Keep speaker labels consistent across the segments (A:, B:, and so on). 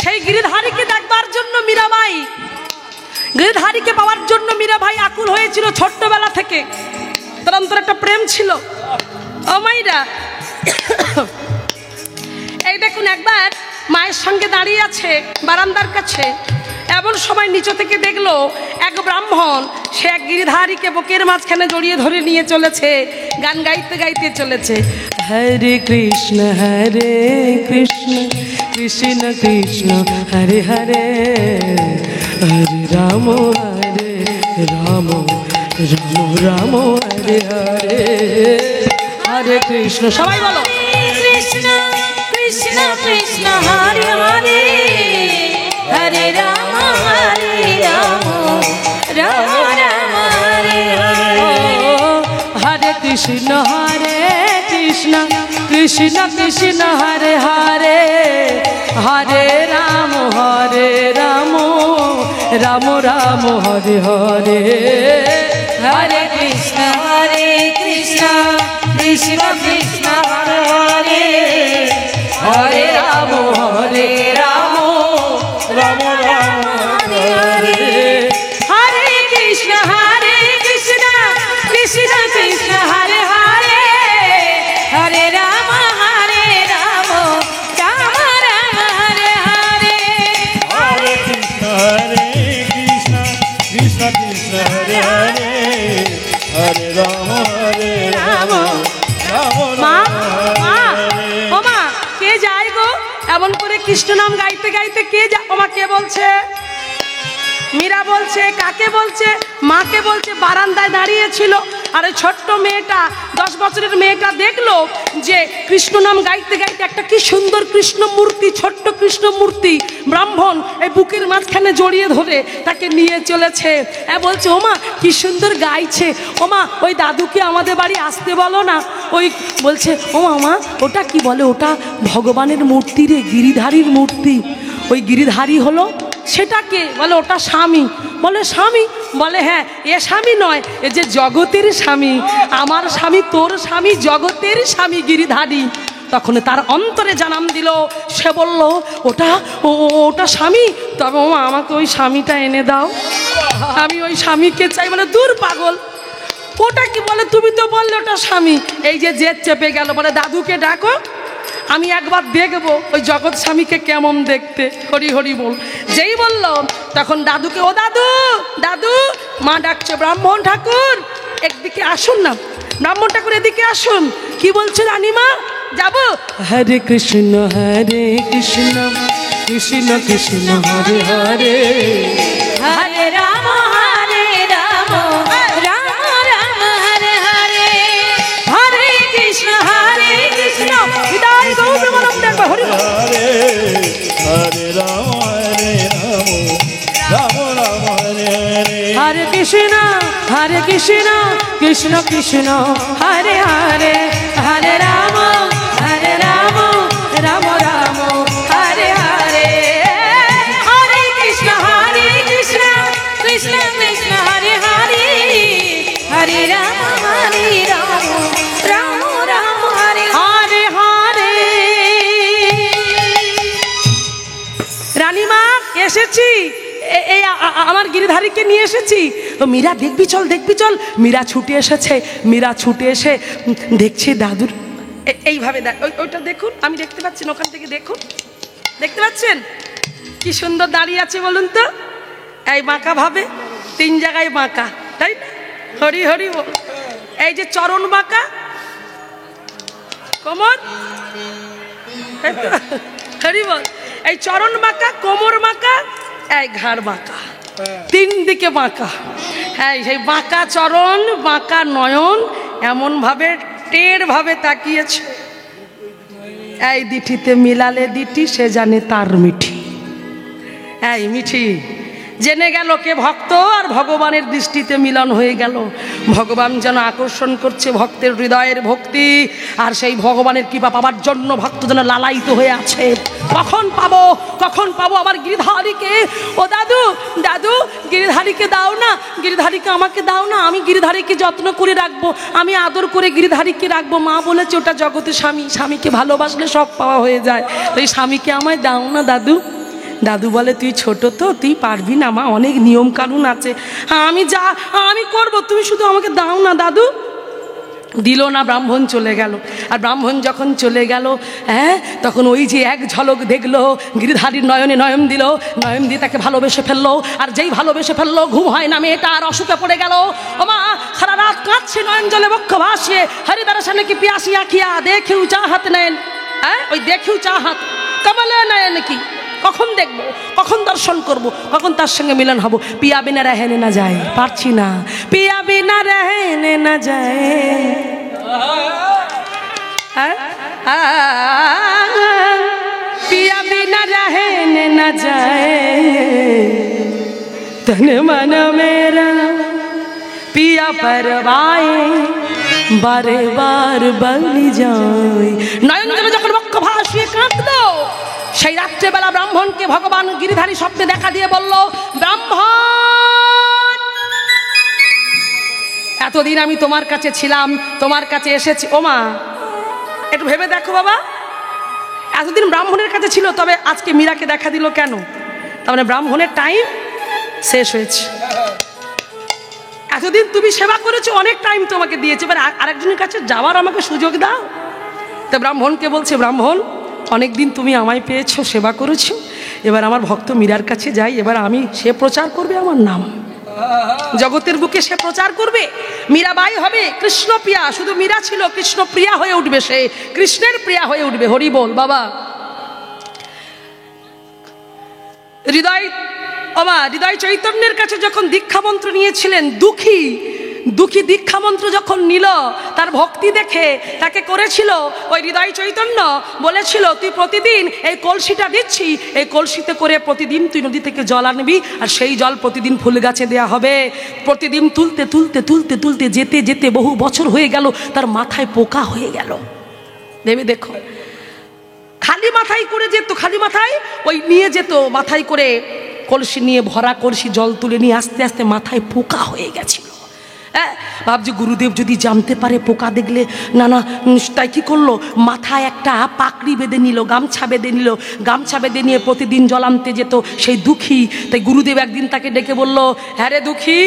A: সেই গিরিধারীকে দেখবার জন্য মীরাবাই, গিরিধারীকে পাওয়ার জন্য মীরাবাই আকুল হয়েছিল ছোট্টবেলা থেকে। তার অন্তরে একটা প্রেম ছিল। ও মাইরা, এই দেখুন একবার মায়ের সঙ্গে দাঁড়িয়ে আছে বারান্দার কাছে। এমন সময় নিচে থেকে দেখলো এক ব্রাহ্মণ, সে এক গিরিধারীকে বুকের মাঝখানে জড়িয়ে ধরে নিয়ে চলেছে, গান গাইতে গাইতে চলেছে, হরে কৃষ্ণ কৃষ্ণ কৃষ্ণ হরে হরে, হরে রাম রাম রাম হরে হরে, হরে কৃষ্ণ। সবাই বলো,
B: কৃষ্ণ কৃষ্ণ কৃষ্ণ হরে হরে, হরে রাম রাম রাম হরে হরে,
A: হরে কৃষ্ণ কৃষ্ণ কৃষ্ণ হরে হরে, হরে রাম রাম রাম হরে হরে,
B: হরে কৃষ্ণ কৃষ্ণ কৃষ্ণ হরে হরে, হরে রাম রাম রাম হরে হরে, হরে কৃষ্ণ কৃষ্ণ কৃষ্ণ কৃষ্ণ হরে হরে, হরে রাম রাম রাম হরে হরে,
C: হরে কৃষ্ণ কৃষ্ণ কৃষ্ণ হরে হরে, হরে রাম রাম
A: মা মা ও মা, কে যায় গো এমন করে কৃষ্ণ নাম গাইতে গাইতে? কে যায়? ও মা, কে বলছে? মীরা বলছে। কাকে বলছে? মাকে বলছে। বারান্দায় দাঁড়িয়েছিল, আর ওই ছোট্ট মেয়েটা, 10 বছরের মেয়েটা দেখলো যে কৃষ্ণ নাম গাইতে গাইতে একটা কি সুন্দর কৃষ্ণ মূর্তি, ছোট্ট কৃষ্ণ মূর্তি ব্রাহ্মণ এই বুকের মাঝখানে জড়িয়ে ধরে তাকে নিয়ে চলেছে। বলছে, ওমা কি সুন্দর গাইছে, ওমা ওই দাদুকে আমাদের বাড়ি আসতে বলো না। ওই বলছে, ও মা ওটা কি বলে, ওটা ভগবানের মূর্তি রে, গিরিধারীর মূর্তি। ওই গিরিধারী হলো সেটাকে বলে, ওটা স্বামী। বলে স্বামী? বলে হ্যাঁ, এ স্বামী নয়, এ যে জগতের স্বামী, আমার স্বামী, তোর স্বামী, জগতের স্বামী গিরিধারী। তখন তার অন্তরে জানাম দিল, সে বলল, ওটা স্বামী, তবে ও আমাকে ওই স্বামীটা এনে দাও, আমি ওই স্বামীকে চাই। বলে দূর পাগল, ওটা কি? বলে তুমি তো বললে ওটা স্বামী। এই যে জেদ চেপে গেল। বলে দাদুকে ডাকো, আমি একবার দেখবো ওই জগৎ স্বামীকে কেমন দেখতে। হরি হরি বল। যেই বলল তখন দাদুকে, ও দাদু দাদু, মা ডাকছে, ব্রাহ্মণ ঠাকুর একদিকে আসুন না, ব্রাহ্মণ ঠাকুর এদিকে আসুন। কি বলছে রানীমা? যাবো? হরে কৃষ্ণ কৃষ্ণ কৃষ্ণ হরে হরে,
B: হরে রাম রাম রাম হরে হরে, হরে কৃষ্ণ কৃষ্ণ
A: হৃদয় গৌরবনন্দন হরি
C: হরে, হরে রাম রাম রাম হরে হরে,
A: হরে কৃষ্ণ কৃষ্ণ কৃষ্ণ হরে হরে, হরে রাম রাম রাম হরে হরে,
B: হরে কৃষ্ণ কৃষ্ণ কৃষ্ণ হরে হরে, হরে রাম রাম রাম হরে
A: হরে হরে। রানীমা এসেছি, এই আমার গিরিধারীকে নিয়ে এসেছি। তো মীরা, দেখবি চল দেখবি চল। মীরা ছুটে এসেছে। মীরা ছুটে এসে দেখছি দাদুর এইভাবে, ওইটা দেখুন, আমি দেখতে পাচ্ছি না, ওখান থেকে দেখুন, দেখতে পাচ্ছেন কি সুন্দর দাঁড়িয়ে আছে বলুন তো? এই বাঁকা ভাবে, 3 জায়গায় বাঁকা, তাই না? হরি হরি বল। এই যে চরণ বাঁকা, কোমর, হরি বল, এই চরণ বাঁকা, কোমর বাঁকা, এই ঘাড় বাঁকা, 3 দিকে বাঁকা। হ্যাঁ, সেই বাঁকা চরণ, বাঁকা নয়ন, এমন ভাবে টের ভাবে তাকিয়েছে। এই দিঠিতে মিলালে দিঠি, সে জানে তার মিঠি। এই মিঠি, জেনে গেল কে ভক্ত, আর ভগবানের দৃষ্টিতে মিলন হয়ে গেল। ভগবান যেন আকর্ষণ করছে ভক্তের হৃদয়ের ভক্তি, আর সেই ভগবানের কৃপা পাবার জন্য ভক্ত যেন লালায়িত হয়ে আছে। কখন পাবো, কখন পাবো আমার গিরিধারীকে? ও দাদু, দাদু গিরিধারীকে দাও না, গিরিধারীকে আমাকে দাও না, আমি গিরিধারীকে যত্ন করে রাখবো, আমি আদর করে গিরিধারীকে রাখবো। মা বলেছে ওটা জগতের স্বামী, স্বামীকে ভালোবাসলে সব পাওয়া হয়ে যায়, তো এই স্বামীকে আমায় দাও না দাদু। দাদু বলে তুই ছোট তো, তুই পারবি না মা, অনেক নিয়ম কানুন আছে। আমি যা আমি করব, তুমি শুধু আমাকে দাও না দাদু। দিল না, ব্রাহ্মণ চলে গেল। আর ব্রাহ্মণ যখন চলে গেল, হ্যাঁ, তখন ওই যে এক ঝলক দেখলো, গিরিধারীর নয়নে নয়ন দিল, নয়ন দিয়ে তাকে ভালোবেসে ফেললো। আর যেই ভালোবেসে ফেললো, ঘুম হয় না মেয়েটা, আর অসুখে পড়ে গেল। ও মা সারা রাত কাঁদছে, নয়ন জলে বক্ষ ভাসিয়ে, হরিদর্শনে কি পিয়াসিয়া খিয়া দেখেও চাহাত নেন। হ্যাঁ, ওই দেখেও চাহাত কমলে নয়ন কি, কখন দেখবো, কখন দর্শন করব, কখন তার সঙ্গে মিলন হব। পিয়া বিনা রহেনে না যায়, পারছি না, পিয়া বিনা রহেনে না যায়। पिया बिना रहने न जाए तन मन मेरा पिया परवाए बारे बार बलि जाए। নয়ন জলে যখন বক্ষ ভাসিয়ে কাঁদলো, সেই রাত্রেবেলা ব্রাহ্মণকে ভগবান গিরিধারী স্বপ্নে দেখা দিয়ে বলল, ব্রাহ্মণ এতদিন আমি তোমার কাছে ছিলাম, তোমার কাছে এসেছি। ও মা একটু ভেবে দেখো বাবা, এতদিন ব্রাহ্মণের কাছে ছিল, তবে আজকে মীরাকে দেখা দিল কেন? তার মানে ব্রাহ্মণের টাইম শেষ হয়েছে। এতদিন তুমি সেবা করেছো, অনেক টাইম তোমাকে দিয়েছে, এবার আরেকজনের কাছে যাওয়ার আমাকে সুযোগ দাও। তো ব্রাহ্মণকে বলছে, ব্রাহ্মণ অনেকদিন তুমি আমায় পেয়েছো, সেবা করেছো, এবার আমার ভক্ত মীরার কাছে যাই, এবার আমি, সে প্রচার করবে আমার নাম জগতের বুকে, সে প্রচার করবে, মীরাবাই হবে কৃষ্ণপ্রিয়া। শুধু মীরা ছিল, কৃষ্ণপ্রিয়া হয়ে উঠবে, সে কৃষ্ণের প্রিয়া হয়ে উঠবে। হরি বল বাবা। হৃদয় চৈতন্যের কাছে যখন দীক্ষা মন্ত্র নিয়েছিলেন, দুঃখী দীক্ষা মন্ত্র যখন নিল, তার ভক্তি দেখে তাকে করেছিল, ওই হৃদয় চৈতন্য বলেছিল, তুই প্রতিদিন এই কলসিটা দিচ্ছি, এই কলসিতে করে প্রতিদিন তুই নদী থেকে জল আনবি, আর সেই জল প্রতিদিন ফুল গাছে দেয়া হবে। প্রতিদিন তুলতে তুলতে তুলতে তুলতে যেতে যেতে বহু বছর হয়ে গেল, তার মাথায় পোকা হয়ে গেল। ভেবে দেখো, খালি মাথায় করে যেত, খালি মাথায় ওই নিয়ে যেত, মাথায় করে কলসি নিয়ে, ভরা কলসি জল তুলে নিয়ে, আস্তে আস্তে মাথায় পোকা হয়ে গেছিল। ভাবছি গুরুদেব যদি জানতে পারে পোকা দেখলে, না না, তাই কি করলো, মাথায় একটা পাকড়ি বেঁধে নিল, গামছা বেঁধে নিল, গামছা বেঁধে নিয়ে প্রতিদিন জল আনতে যেত সেই দুঃখী। তাই গুরুদেব একদিন তাকে ডেকে বলল, হ্যাঁ রে দুঃখী,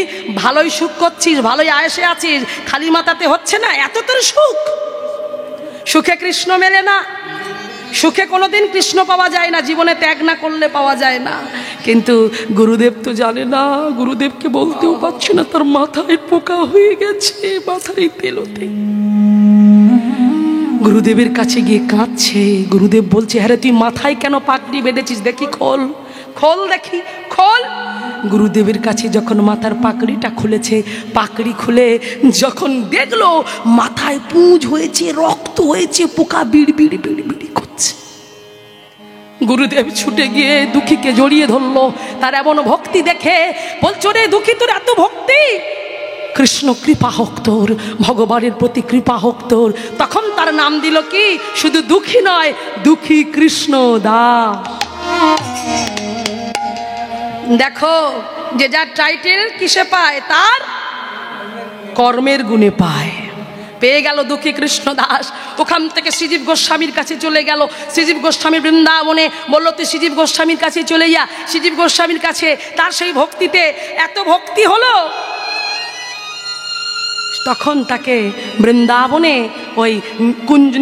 A: ভালোই সুখ করছিস, ভালোই আয়েসে আছিস, খালি মাথাতে হচ্ছে না, এত তোর সুখ, সুখে কৃষ্ণ মেলে না, সুখে কোনোদিন কৃষ্ণ পাওয়া যায় না, জীবনে ত্যাগ না করলে পাওয়া যায় না। কিন্তু গুরুদেব তো জানে না, গুরুদেবকে বলতেও পারছে না, তার মাথায় পোকা হয়ে গেছে, মাথায় তেলোতে। গুরুদেবের কাছে গিয়ে কাঁদছে। গুরুদেব বলছে, হ্যাঁ রে, তুই মাথায় কেন পাগড়ি বেঁধেছিস, দেখি খোল, খোল দেখি, খোল। গুরুদেবের কাছে যখন মাথার পাগড়িটা খুলেছে, পাগড়ি খুলে যখন দেখলো মাথায় পুঁজ হয়েছে, রক্ত হয়েছে, পোকা বিড় বিড় বিড় বিড়ি করছে। গুরুদেব ছুটে গিয়ে দুঃখীকে জড়িয়ে ধরলো। তার এমন ভক্তি দেখে বলছো, রে দুঃখী, তোর এত ভক্তি, কৃষ্ণ কৃপা হোক তোর, ভগবানের প্রতি কৃপা হোক তোর। তখন তার নাম দিল কি, শুধু দুঃখী নয়, দুঃখী কৃষ্ণ দাস। দেখো, যে যার টাইটেল কিসে পায়, তার কর্মের গুণে পায়। পেয়ে গেল দুঃখী কৃষ্ণ দাস। ওখান থেকে শ্রীজীব গোস্বামীর কাছে চলে গেল। শ্রীজীব গোস্বামী বৃন্দাবনে বলল, তুই শ্রীজীব গোস্বামীর কাছে চলে যা। শ্রীজীব গোস্বামীর কাছে তার সেই ভক্তিতে এত ভক্তি হলো, তখন তাকে বৃন্দাবনে ওই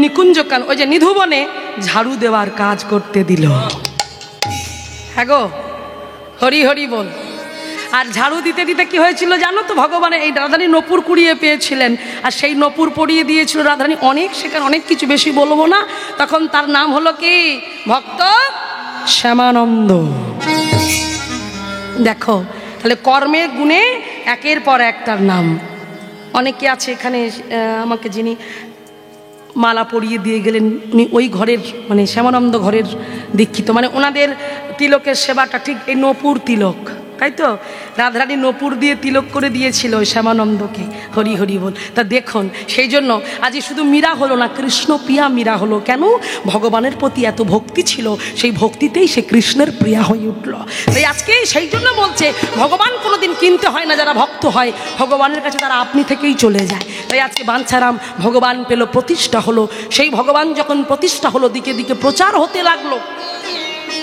A: নিকুঞ্জকান, ওই যে নিধুবনে ঝাড়ু দেওয়ার কাজ করতে দিল। হ্যাঁ গো, হরি হরি বল। আর ঝাড়ু দিতে দিতে কি হয়েছিল জানো তো, ভগবানের এই রাধারানী নপুর কুড়িয়ে পেয়েছিলেন, আর সেই নপুর পরিয়ে দিয়েছিল রাধারানী অনেক, সেখানে অনেক কিছু, বেশি বলবো না। তখন তার নাম হলো কি, ভক্ত শ্যামানন্দ। দেখো তাহলে কর্মের গুণে একের পর এক তার নাম। অনেকে আছে এখানে, আমাকে যিনি মালা পরিয়ে দিয়ে গেলেন, উনি ওই ঘরের, মানে শ্যামানন্দ ঘরের দীক্ষিত, মানে ওনাদের তিলকের সেবাটা ঠিক এই নপুর তিলক, তাই তো রাধারানী নপুর দিয়ে তিলক করে দিয়েছিল শ্যামানন্দকে, হরি হরি বল। তা দেখুন সেই জন্য আজ শুধু মীরা হলো না, কৃষ্ণ প্রিয়া মীরা হলো। কেন? ভগবানের প্রতি এত ভক্তি ছিল, সেই ভক্তিতেই সে কৃষ্ণের প্রিয়া হয়ে উঠল। তাই আজকে সেই জন্য বলছে ভগবান কোনোদিন কিনতে হয় না, যারা ভক্ত হয় ভগবানের কাছে তারা আপনি থেকেই চলে যায়। তাই আজকে বাঞ্ছারাম ভগবান পেল, প্রতিষ্ঠা হলো। সেই ভগবান যখন প্রতিষ্ঠা হলো দিকে দিকে প্রচার হতে লাগলো,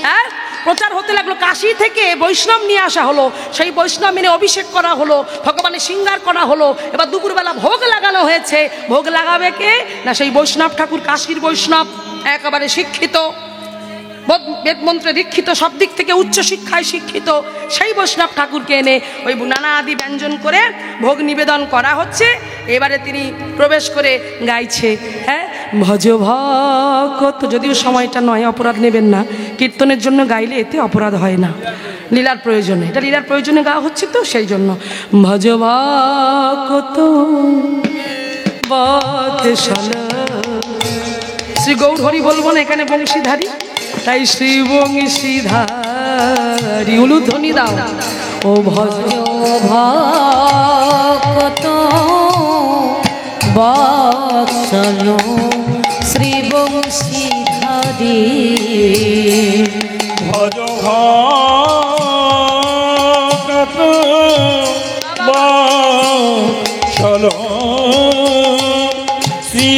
A: হ্যাঁ প্রচার হতে লাগলো। কাশী থেকে বৈষ্ণব নিয়ে আসা হলো, সেই বৈষ্ণব মেনে অভিষেক করা হলো, ভগবানের শৃঙ্গার করা হলো। এবার দুপুরবেলা ভোগ লাগানো হয়েছে। ভোগ লাগাবে কে না সেই বৈষ্ণব ঠাকুর, কাশীর বৈষ্ণব, একেবারে শিক্ষিত, বেদ মন্ত্রে দীক্ষিত, সব দিক থেকে উচ্চ শিক্ষায় শিক্ষিত। সেই বৈষ্ণব ঠাকুরকে এনে ওই নানা আদি ব্যঞ্জন করে ভোগ নিবেদন করা হচ্ছে। এবারে তিনি প্রবেশ করে গাইছে, হ্যাঁ ভজ ভক্ত। যদিও সময়টা নয়, অপরাধ নেবেন না, কীর্তনের জন্য গাইলে এতে অপরাধ হয় না, লীলার প্রয়োজনে, এটা লীলার প্রয়োজনে গাওয়া হচ্ছে তো সেই জন্য। ভজ ভক্ত বৎসলা, শ্রী গৌর হরি বলবো না, এখানে বংশীধারী, তাই শ্রী বংশীধারী উলুধ্বনি দাও। ও ভজ
B: ভক্ত বৎসল শ্রী বংশীধারী,
C: ভজ ভক্ত বৎসল
A: শ্রী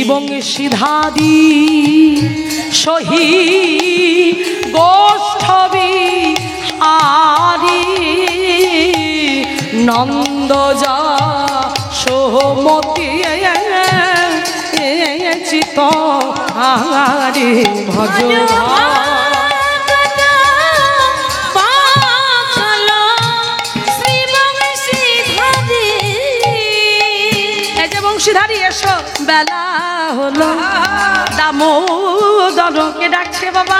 A: বংশীধারী সহি গোষ্ঠবী আরি নন্দ যা সোহমতি চিত আরি ভজ বংশীধারী এসো, বেলা হলো, দামোদরকে ডাকছে বাবা,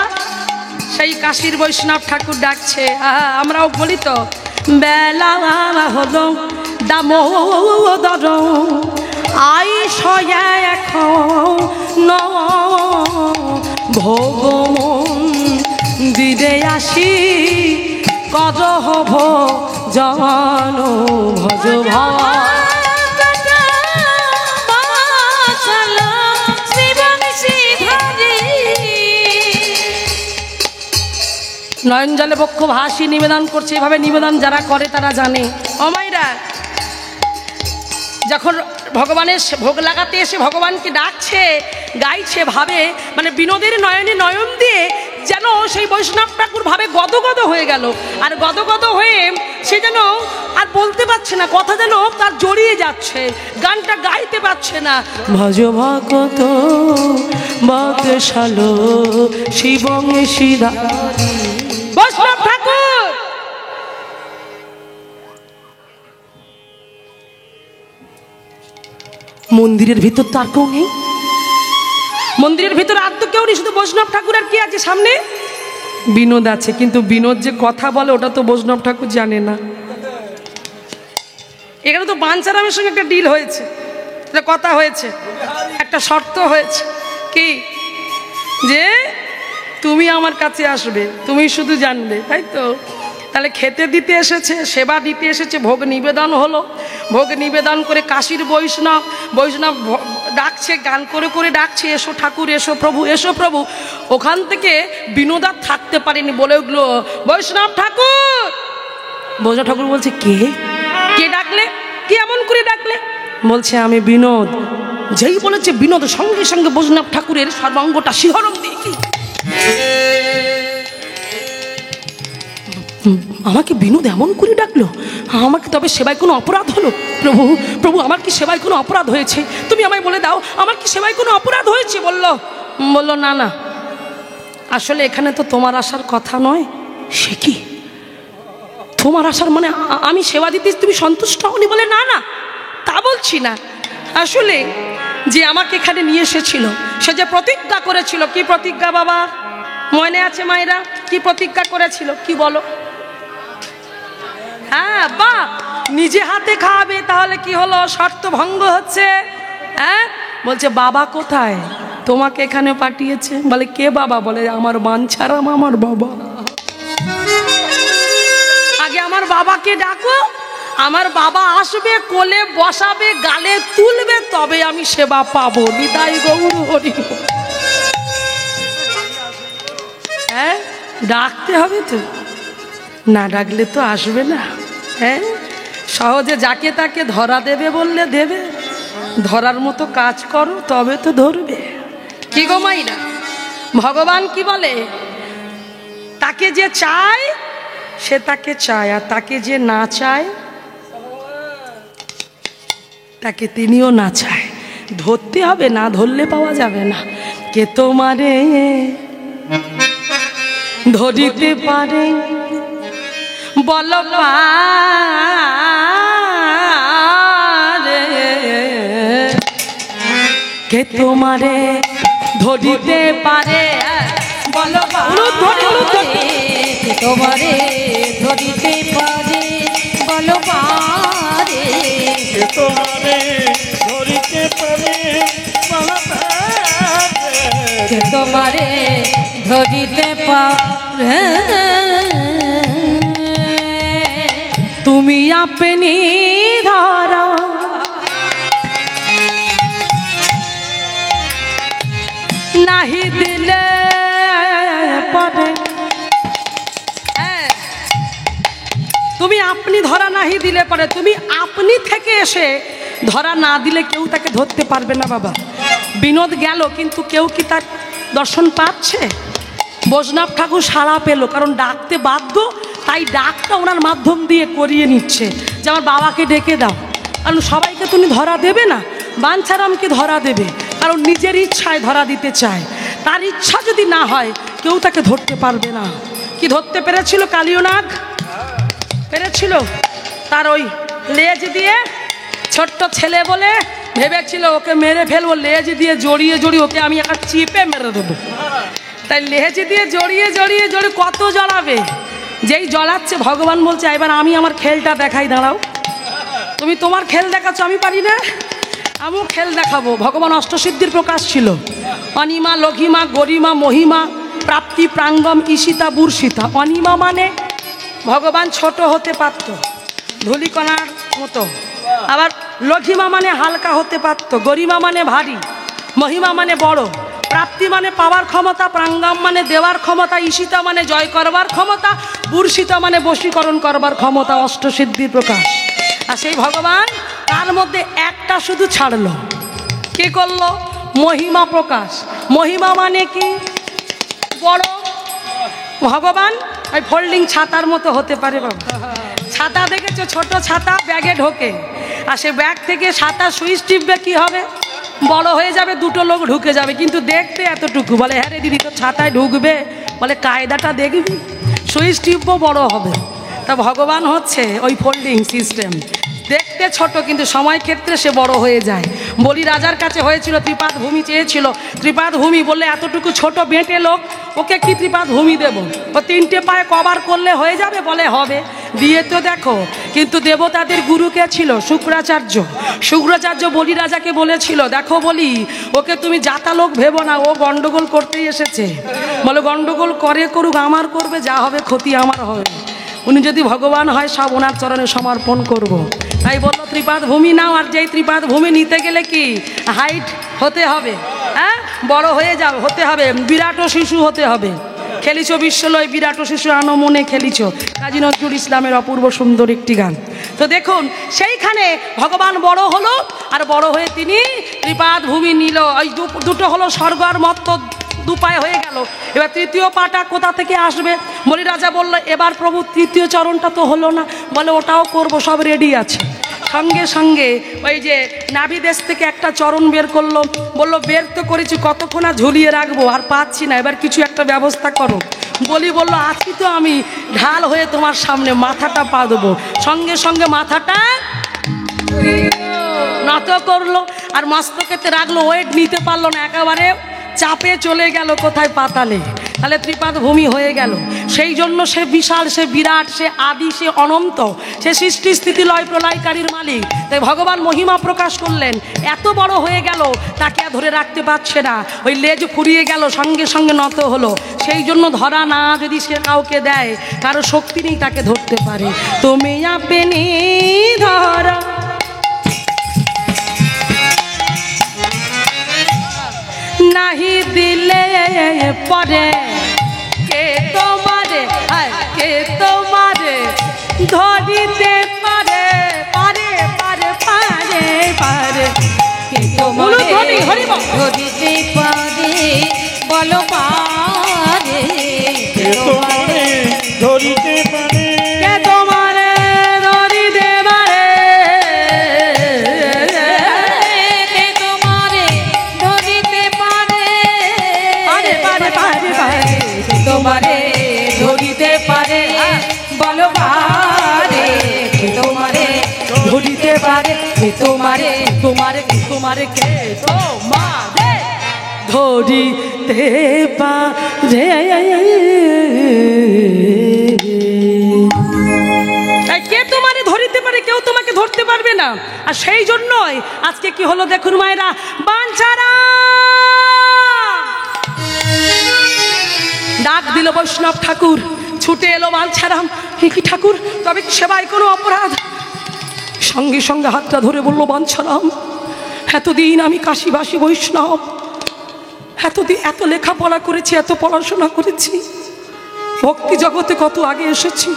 A: সেই কাশীর বৈষ্ণব ঠাকুর ডাকছে। আমরাও বলি তো, বেলা হলো দামোদর আইস এখন ভোগ দিদে আসি করহ ভজন ভজ ভা। নয়ন জলে বক্ষ ভাসি নিবেদন করছে। এভাবে নিবেদন যারা করে তারা জানে। অমাইরা যখন ভগবানের ভোগ লাগাতে এসে ভগবানকে ডাকছে, গাইছে, ভাবে মানে বিনোদের নয়নে নয়ন দিয়ে যেন সেই বৈষ্ণব ঠাকুর ভাবে গদগদ হয়ে গেল। আর গদগদ হয়ে সে যেন আর বলতে পারছে না, কথা যেন তার জড়িয়ে যাচ্ছে, গানটা গাইতে পারছে না। ভজ ভক্ত বৎসল শিবংশীধারী বৈষ্ণব ঠাকুর। মন্দিরের ভিতর তো আর কেউ নেই, মন্দিরের ভিতর আর তো কেউ নেই, শুধু বৈষ্ণব ঠাকুর। আর কি আছে সামনে? বিনোদ আছে, কিন্তু বিনোদ যে কথা বলে ওটা তো বৈষ্ণব ঠাকুর জানে না। এখানে তো বাঞ্ছারামের সঙ্গে একটা ডিল হয়েছে, একটা কথা হয়েছে, একটা শর্ত হয়েছে, কি যে তুমি আমার কাছে আসবে, তুমি শুধু জানবে, তাই তো? তাহলে খেতে দিতে এসেছে, সেবা দিতে এসেছে, ভোগ নিবেদন হলো। ভোগ নিবেদন করে কাশীর বৈষ্ণব ডাকছে, গান করে করে ডাকছে, এসো ঠাকুর, এসো প্রভু, এসো প্রভু। ওখান থেকে বিনোদ আর থাকতে পারেনি, বলে উঠলো বৈষ্ণব ঠাকুর। বৈষ্ণব ঠাকুর বলছে কে কে ডাকলে, কি এমন করে ডাকলে? বলছে আমি বিনোদ। যেই বলেছে বিনোদ, সঙ্গে সঙ্গে বৈষ্ণব ঠাকুরের সর্বাঙ্গটা শিহরণ দিয়ে, কি আমাকে বিনোদ এমন করে ডাকলো, আমাকে তবে সেবায় কোনো অপরাধ হলো? প্রভু প্রভু আমার কি সেবায় কোনো অপরাধ হয়েছে? তুমি আমায় বলে দাও, আমার কি সেবায় কোনো অপরাধ হয়েছে? বলল না না, আসলে এখানে তো তোমার আসার কথা নয়। সে কি তোমার আসার মানে আমি সেবা দিতে তুমি সন্তুষ্ট হওনি? বলে না না, তা বলছি না, আসলে যে আমাকে এখানে নিয়ে এসেছিল সে যে প্রতিজ্ঞা করেছিল। কি প্রতিজ্ঞা বাবা মনে আছে মায়েরা? কি প্রতিজ্ঞা করেছিল কি বলো? হ্যাঁ বাহ, নিজে হাতে খাওয়াবে, তাহলে কি হলো? শর্ত ভঙ্গ হচ্ছে। হ্যাঁ বলছে বাবা কোথায়? তোমাকে এখানে পাঠিয়েছে। বলে কে বাবা? বলে আমার বাঞ্ছারাম আমার বাবা। বাবাকে ডাকো, আমার বাবা আসবে, কোলে বসাবে, গালে তুলবে, তবে আমি সেবা পাবো। নিতাই গৌর হরি। হ্যাঁ, ডাকতে হবে তো, না ডাকলে তো আসবে না। হ্যাঁ, সহজে যাকে তাকে ধরা দেবে বললে দেবে? ধরার মতো কাজ করো, তবে তো ধরবে। কি গো মাইরা, ভগবান কি বলে? তাকে যে চায় সে তাকে চায়, আর তাকে যে না চায় তাকে তিনিও না চায়। ধরতে হবে, না ধরলে পাওয়া যাবে না। কে তোমারে ধরিতে পারে বল পারে, কে তোমারে ধরিতে পারে বল পারে,
B: কে তোমারে ধরিতে পারে বল পারে,
C: কে তোমারে ধরিতে পারে বলো পারে।
B: কে তোমারে ধরিতে পারে।
A: তুমি আপনি ধরা নাহি দিলে পরে। তুমি আপনি ধরা নাহি দিলে পরে, তুমি আপনি থেকে এসে ধরা না দিলে কেউ তাকে ধরতে পারবে না বাবা। বিনোদ গেল, কিন্তু কেউ কি তার দর্শন পাচ্ছে? বৈষ্ণব ঠাকুর সাড়া পেল, কারণ ডাকতে বাধ্য, তাই ডাকটা ওনার মাধ্যম দিয়ে করিয়ে নিচ্ছে যে আমার বাবাকে ডেকে দাও। কারণ সবাইকে তুমি ধরা দেবে না, বাঞ্ছারামকে ধরা দেবে, কারণ নিজের ইচ্ছায় ধরা দিতে চায়। তার ইচ্ছা যদি না হয় কেউ তাকে ধরতে পারবে না। কি ধরতে পেরেছিল কালিয়নাগ? পেরেছিল। তার ওই লেজ দিয়ে, ছোট্ট ছেলে বলে ভেবেছিল ওকে মেরে ফেলবো, লেজ দিয়ে জড়িয়ে জড়িয়ে ওকে আমি একটা চিপে মেরে দেবো। তাই লেজ দিয়ে জড়িয়ে জড়িয়ে জড়িয়ে কত জড়াবে, যেই জড়াচ্ছে ভগবান বলছে এবার আমি আমার খেলটা দেখাই, দাঁড়াও। তুমি তোমার খেল দেখাচ্ছ, আমি পারি না, আমিও খেল দেখাবো। ভগবান অষ্টসিদ্ধির প্রকাশ ছিল, অনিমা, লঘিমা, গরিমা, মহিমা, প্রাপ্তি, প্রাঙ্গম, ঈশিতা, বুর্ষিতা। অনিমা মানে ভগবান ছোট হতে পারত, ধূলিকণার মতো। আবার লঘিমা মানে হালকা হতে পারত, গরিমা মানে ভারী, মহিমা মানে বড়, প্রাপ্তি মানে পাওয়ার ক্ষমতা, প্রাঙ্গম মানে দেওয়ার ক্ষমতা, ঈশিতা মানে জয় করবার ক্ষমতা, বুর্ষিতা মানে বশীকরণ করবার ক্ষমতা। অষ্টসিদ্ধির প্রকাশ। আর সেই ভগবান তার মধ্যে একটা শুধু ছাড়লো। কে করলো? মহিমা প্রকাশ। মহিমা মানে কি? বড়। ভগবান ওই ফোল্ডিং ছাতার মতো হতে পারে বাবা। ছাতা দেখেছো? ছোট ছাতা ব্যাগে ঢোকে, আর সে ব্যাগ থেকে ছাতা সুইচ টিপবে, কি হবে? বড় হয়ে যাবে, দুটো লোক ঢুকে যাবে, কিন্তু দেখতে এতটুকু। বলে হ্যাঁ রে দিদি, তো ছাতায় ঢুকবে? বলে কায়দাটা দেখবি, সুইচ টিপবো, বড় হবে। তা ভগবান হচ্ছে ওই ফোল্ডিং সিস্টেম, দেখতে ছোট কিন্তু সময় ক্ষেত্রে সে বড় হয়ে যায়। বলি রাজার কাছে হয়েছিল, ত্রিপাদ ভূমি চেয়েছিল। ত্রিপাদ ভূমি বললে এতটুকু ছোট বেঁটে লোক, ওকে কি ত্রিপাদ ভূমি দেবো? ও 3টে পায়ে কভার করলে হয়ে যাবে? বলে হবে। দিয়ে তো দেখো, কিন্তু দেবতাদের গুরু কে ছিল? শুক্রাচার্য। শুক্রাচার্য বলি রাজাকে বলেছিল, দেখো বলি, ওকে তুমি জাতা লোক ভেবো না, ও গন্ডগোল করতেই এসেছে। বলে গন্ডগোল করে করুক, আমার করবে, যা হবে ক্ষতি আমার হবে। উনি যদি ভগবান হয় সব ওনার চরণে সমর্পণ করব। তাই বললো ত্রিপাদ ভূমি নাও। আর যেই ত্রিপাদ ভূমি নিতে গেলে কি হাইট হতে হবে, হ্যাঁ, বড় হয়ে যাবে, হতে হবে, বিরাট শিশু হতে হবে। খেলিছ বিশ্বলয় বিরাট শিশু আনো মনে খেলিছ, কাজী নজরুল ইসলামের অপূর্ব সুন্দর একটি গান। তো দেখুন, সেইখানে ভগবান বড় হলো, আর বড় হয়ে তিনি ত্রিপাদ ভূমি নিল। ওই দুটো হলো স্বর্গ আর মর্ত্য, দুপায় হয়ে গেল। এবার তৃতীয় পাটা কোথা থেকে আসবে? বলি রাজা বললো, এবার প্রভু তৃতীয় চরণটা তো হলো না। বলে ওটাও করব, সব রেডি আছে। সঙ্গে সঙ্গে ওই যে নাভি দেশ থেকে একটা চরণ বের করলো, বললো বের তো করেছি, কতক্ষণ আর ঝুলিয়ে রাখবো, আর পাচ্ছি না, এবার কিছু একটা ব্যবস্থা করো। বলি বললো আছি তো আমি, ঢাল হয়ে তোমার সামনে মাথাটা পা দেবো। সঙ্গে সঙ্গে মাথাটা নত করলো, আর মস্তকেতে রাখলো, ওয়েট নিতে পারলো না, একেবারে চাপে চলে গেল কোথায়? পাতালে। তাহলে ত্রিপাদ ভূমি হয়ে গেল। সেই জন্য সে বিশাল, সে বিরাট, সে আদি, সে অনন্ত, সে সৃষ্টি স্থিতি লয় প্রলয়কারীর মালিক। তাই ভগবান মহিমা প্রকাশ করলেন। এত বড় হয়ে গেল, তাকে আর ধরে রাখতে পারছে না, ওই লেজ ফুরিয়ে গেল, সঙ্গে সঙ্গে নত হলো। সেই জন্য ধরা না যদি সে কাউকে দেয়, কারো শক্তি নেই তাকে ধরতে পারে। তুমি আপনি ধরা নাহি দিলে পরে কে তোমারে, কে তোমারে ধরিতে পারে, পারে পারে পারে পারে,
B: কে তোমারে ধরিতে পারে বলো পারে,
C: কে তোমারে ধরিতে পারে,
A: কে তোমারে ধরিতে পারে,
B: কে তোমারে ধরিতে পারে,
A: পারে পারে পারে পারে,
B: কে তোমারে ধরিতে পারে বলো পারে, কে তোমারে ধরিতে পারে, কে তোমারে
A: তোমারে তোমারে কে তোমারে ধরিতে পারে। কে তোমারে ধরিতে পারে, কেউ তোমাকে ধরতে পারবে না। আর সেই জন্যই আজকে কি হলো দেখুন মায়েরা, বাঞ্ছারাম ডাক দিল বৈষ্ণব ঠাকুর, ছুটে এলো বাঞ্ছারাম। কি ঠাকুর, তবে কি সেবায় কোনো অপরাধ? সঙ্গে সঙ্গে হাতটা ধরে বলল, বাঞ্ছারাম, এতদিন আমি কাশীবাসী বৈষ্ণব, এতদিন এত লেখাপড়া করেছি, এত পড়াশোনা করেছি, ভক্তি জগতে কত আগে এসেছি,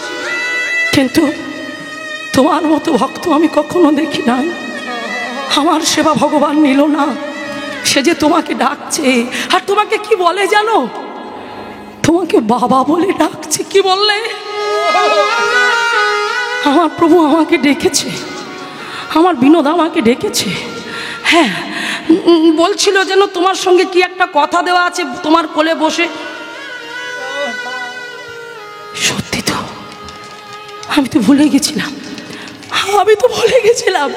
A: কিন্তু তোমার মতো ভক্ত আমি কখনো দেখি নাই। আমার সেবা ভগবান নিল না, সে যে তোমাকে ডাকছে। আর তোমাকে কি বলে জানো? তোমাকে বাবা বলে ডাকছে। কি বললে? আমার প্রভু আমাকে ডেকেছে, আমার বিনোদ আমাকে ডেকেছে। হ্যাঁ, বলছিল যেন তোমার সঙ্গে কি একটা কথা দেওয়া আছে, তোমার কোলে বসে। সত্যি তো, আমি তো ভুলে গেছিলাম, আমি তো ভুলে গেছিলাম।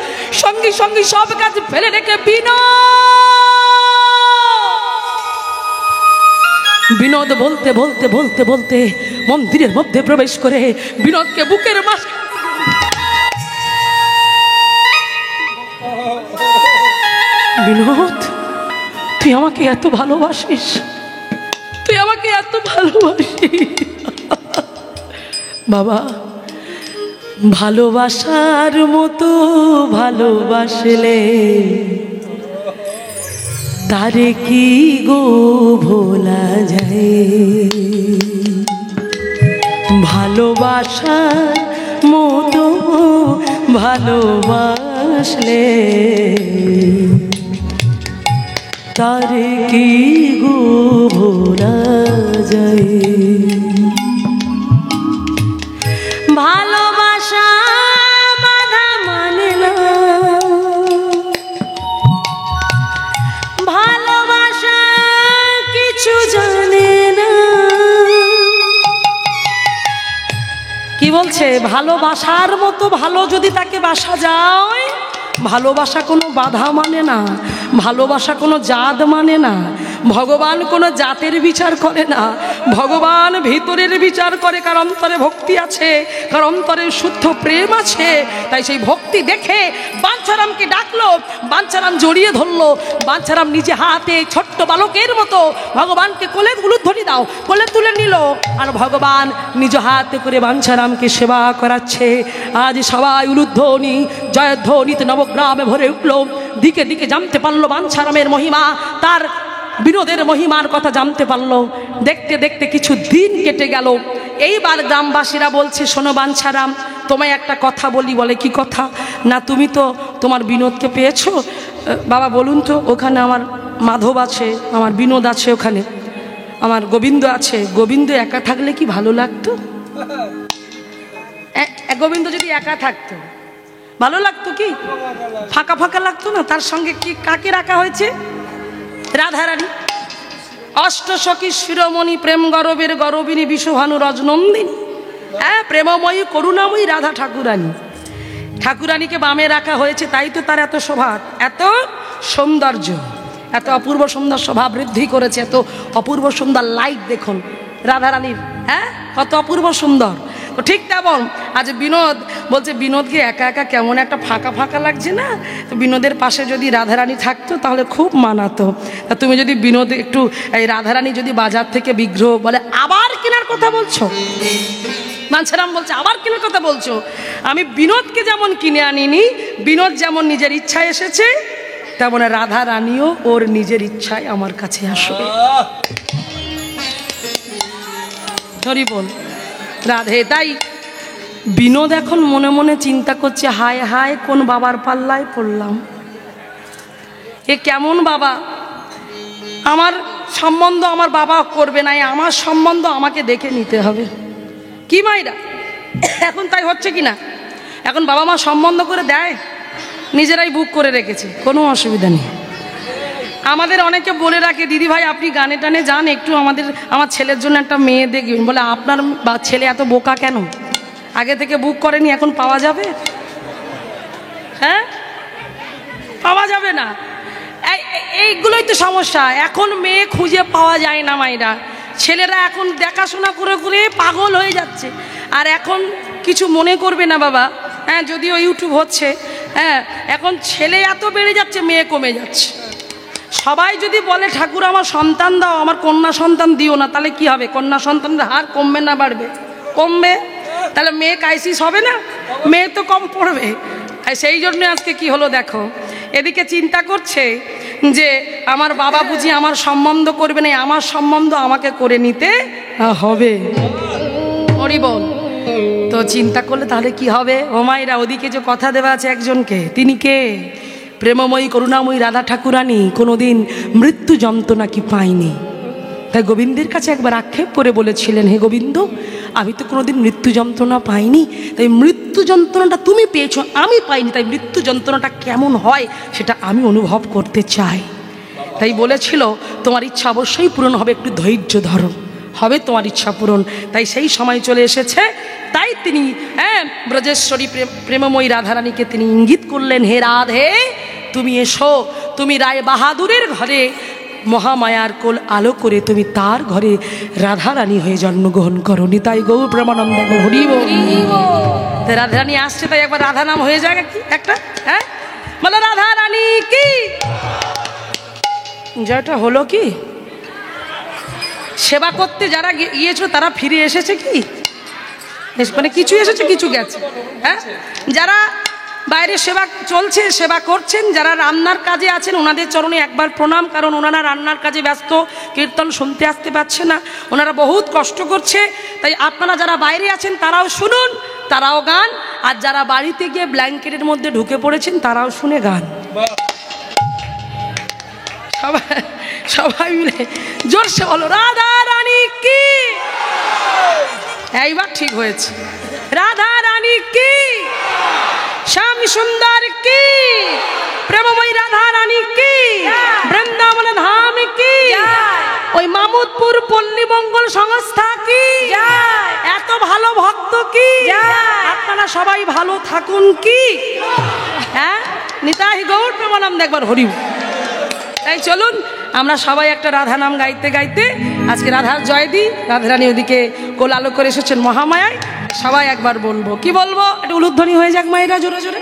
A: সঙ্গে সঙ্গে সব কাজ ফেলে রেখে বিনোদ বলতে বলতে বলতে বলতে মন্দিরের মধ্যে প্রবেশ করে বিনোদকে বুকের মাঝে, বিনোদ তুই আমাকে এত ভালোবাসিস, তুই আমাকে এত ভালোবাসিস বাবা, ভালোবাসার মতো ভালোবাসলে তারে কি গো ভোলা যায়, ভালোবাসার মতো ভালোবাসলে তারে কি গো ভোলা যায়। ভালোবাসা বাধা মানে না, ভালোবাসা কিছু জানে না। কি বলছে? ভালোবাসার মতো ভালো যদি তাকে বাসা যায়, ভালোবাসা কোনো বাধা মানে না, ভালোবাসা কোনো জাত মানে না। ভগবান কোনো জাতের বিচার করে না, ভগবান ভিতরের বিচার করে। কার অন্তরে ভক্তি আছে, কার অন্তরে শুদ্ধ প্রেম আছে। তাই সেই ভক্তি দেখে বাঞ্ছারামকে ডাকলো, বাঞ্ছারাম জড়িয়ে ধরলো। বাঞ্ছারাম নিজে হাতে ছোট্ট বালকের মতো ভগবানকে কোলে উলুধ্বনি দাও, কোলে তুলে নিল। আর ভগবান নিজ হাতে করে বাঞ্ছারামকে সেবা করাচ্ছে। আজ সবাই উলুধ্বনি জয়ধ্বনিতে নবগ্রামে ভরে উঠল। দিকে দিকে জানতে পারলো বাঞ্ছারামের মহিমা, তার বিনোদের মহিমার কথা জানতে পারলো। দেখতে দেখতে কিছু দিন কেটে গেল। এইবার গ্রামবাসীরা বলছে, শোনো বাঞ্ছারাম, তোমায় একটা কথা বলি। বলে কি কথা? না তুমি তো তোমার বিনোদকে পেয়েছো। বাবা বলুন তো, ওখানে আমার মাধব আছে, আমার বিনোদ আছে, ওখানে আমার গোবিন্দ আছে। গোবিন্দ একা থাকলে কি ভালো লাগতো? গোবিন্দ যদি একা থাকতো ভালো লাগতো? কি ফাঁকা ফাঁকা লাগতো না? তার সঙ্গে কি কাকে রাখা হয়েছে? রাধারানী, অষ্টসখী শিরোমণি, প্রেম গরবের গরবিনী, বিশ্বভানু রজনন্দিনী, হ্যাঁ প্রেমময়ী করুণাময়ী রাধা ঠাকুরানী। ঠাকুরানীকে বামে রাখা হয়েছে, তাই তো তার এত শোভা, এত সৌন্দর্য। এত অপূর্ব সুন্দর শোভা বৃদ্ধি করেছে, এত অপূর্ব সুন্দর লাইট দেখুন রাধারানীর, হ্যাঁ কত অপূর্ব সুন্দর। তো ঠিক তেমন আজ বিনোদ বলছে, বিনোদকে একা একা কেমন একটা ফাঁকা ফাঁকা লাগছে না, তো বিনোদের পাশে যদি রাধারানী থাকতো তাহলে খুব মানাতো। তা তুমি যদি বিনোদ একটু, এই রাধারানী যদি বাজার থেকে বিগ্রহ বলে, আবার কেনার কথা বলছো, মানসারাম বলছে আবার কেনার কথা বলছো, আমি বিনোদকে যেমন কিনে আনিনি, বিনোদ যেমন নিজের ইচ্ছায় এসেছে, তেমন রাধা রানীও ওর নিজের ইচ্ছায় আমার কাছে আসবে। হরি বল রাধে। তাই বিনোদ এখন মনে মনে চিন্তা করছে, হায় হায় কোন বাবার পাল্লায় পড়লাম, এ কেমন বাবা, আমার সম্বন্ধ আমার বাবা করবে না, আমার সম্বন্ধ আমাকে দেখে নিতে হবে। কি মাইরা এখন তাই হচ্ছে কি না? এখন বাবা মা সম্বন্ধ করে দেয়, নিজেরাই বুক করে রেখেছে, কোনো অসুবিধা নেই। আমাদের অনেকে বলে রাখে, দিদি ভাই আপনি গানে টানে যান একটু, আমার ছেলের জন্য একটা মেয়ে দেখবেন। বলে আপনার ছেলে এত বোকা কেন, আগে থেকে বুক করেনি, এখন পাওয়া যাবে? হ্যাঁ পাওয়া যাবে না, এইগুলোই তো সমস্যা। এখন মেয়ে খুঁজে পাওয়া যায় না মাইরা, ছেলেরা এখন দেখাশোনা করে করে পাগল হয়ে যাচ্ছে। আর এখন কিছু মনে করবে না বাবা, হ্যাঁ যদিও ইউটিউব হচ্ছে, হ্যাঁ এখন ছেলে এত বেড়ে যাচ্ছে, মেয়ে কমে যাচ্ছে। সবাই যদি বলে ঠাকুর আমার সন্তান দাও, আমার কন্যা সন্তান দিও না, তাহলে কি হবে? কন্যা সন্তানের হার কমবে না বাড়বে? কমবে। তাহলে মেয়ে ক্রাইসিস হবে না? মেয়ে তো কম পড়বে। সেই জন্য আজকে কি হলো দেখো, এদিকে চিন্তা করছে যে আমার বাবা বুঝি আমার সম্বন্ধ করবে না, আমার সম্বন্ধ আমাকে করে নিতে হবে। হরি বল। তো চিন্তা করলে তাহলে কি হবে? ও মায়েরা, ওদিকে যে কথা দেওয়া আছে একজনকে, তিনি কে? প্রেমময়ী করুণাময়ী রাধা ঠাকুরানী কোনোদিন মৃত্যু যন্ত্রণা কি পায়নি। তাই গোবিন্দের কাছে একবার আক্ষেপ করে বলেছিলেন, হে গোবিন্দ আমি তো কোনোদিন মৃত্যু যন্ত্রণা পাইনি, তাই মৃত্যু যন্ত্রণাটা তুমি পেয়েছো, আমি পাইনি, তাই মৃত্যু যন্ত্রণাটা কেমন হয় সেটা আমি অনুভব করতে চাই। তাই বলেছিল তোমার ইচ্ছা অবশ্যই পূরণ হবে, একটু ধৈর্য ধরো, হবে তোমার ইচ্ছা পূরণ। তাই সেই সময় চলে এসেছে। তাই তিনি ব্রজেশ্বরী প্রেমময়ী রাধারানীকে তিনি ইঙ্গিত করলেন, হে রাধে তুমি এসো, তুমি রায় বাহাদুরের ঘরে মহামায়ার কোল আলো করে তুমি তার ঘরে রাধারানী হয়ে জন্মগ্রহণ করো। নিতাই গৌর প্রেমানন্দ হরি বল। তাই রাধারানী আসছে, তাই একবার রাধা নাম হয়ে যায় কি একটা, হ্যাঁ বলো রাধারানী কি জয়টা হলো কি? সেবা করতে যারা গিয়েছো তারা ফিরে এসেছে কি? মানে কিছু এসেছে কিছু গেছে। হ্যাঁ যারা বাইরে সেবা চলছে, সেবা করছেন, যারা রান্নার কাজে আছেন ওনাদের চরণে একবার প্রণাম, কারণ ওনারা রান্নার কাজে ব্যস্ত, কীর্তন শুনতে আসতে পারছে না, ওনারা বহুত কষ্ট করছে। তাই আপনারা যারা বাইরে আছেন তারাও শুনুন, তারাও গান, আর যারা বাড়িতে গিয়ে ব্ল্যাঙ্কেটের মধ্যে ঢুকে পড়েছেন তারাও শুনে গান। সবাই মিলে জোরসে বলো রাধা রানী কি। এইবার ঠিক হয়েছে। রাধা রানী কি, শ্যাম সুন্দর কি, প্রেমময়ী রাধা রানী কি, বৃন্দাবন ধাম কি, ওই মামুদপুর পল্লী মঙ্গল সংস্থা কি, এত ভালো ভক্ত কি, আপনারা সবাই ভালো থাকুন কি। হ্যাঁ নিতাই গৌর প্রেমানন্দ একবার হরি। তাই চলুন আমরা সবাই একটা রাধা নাম গাইতে গাইতে আজকে রাধার জয় দিই। রাধারানী ওদিকে কোল আলো করে এসেছেন মহামায়ায়, সবাই একবার বলবো, কি বলবো, একটু উলুধ্বনি হয়ে যাক মায়েরা জোরে জোরে।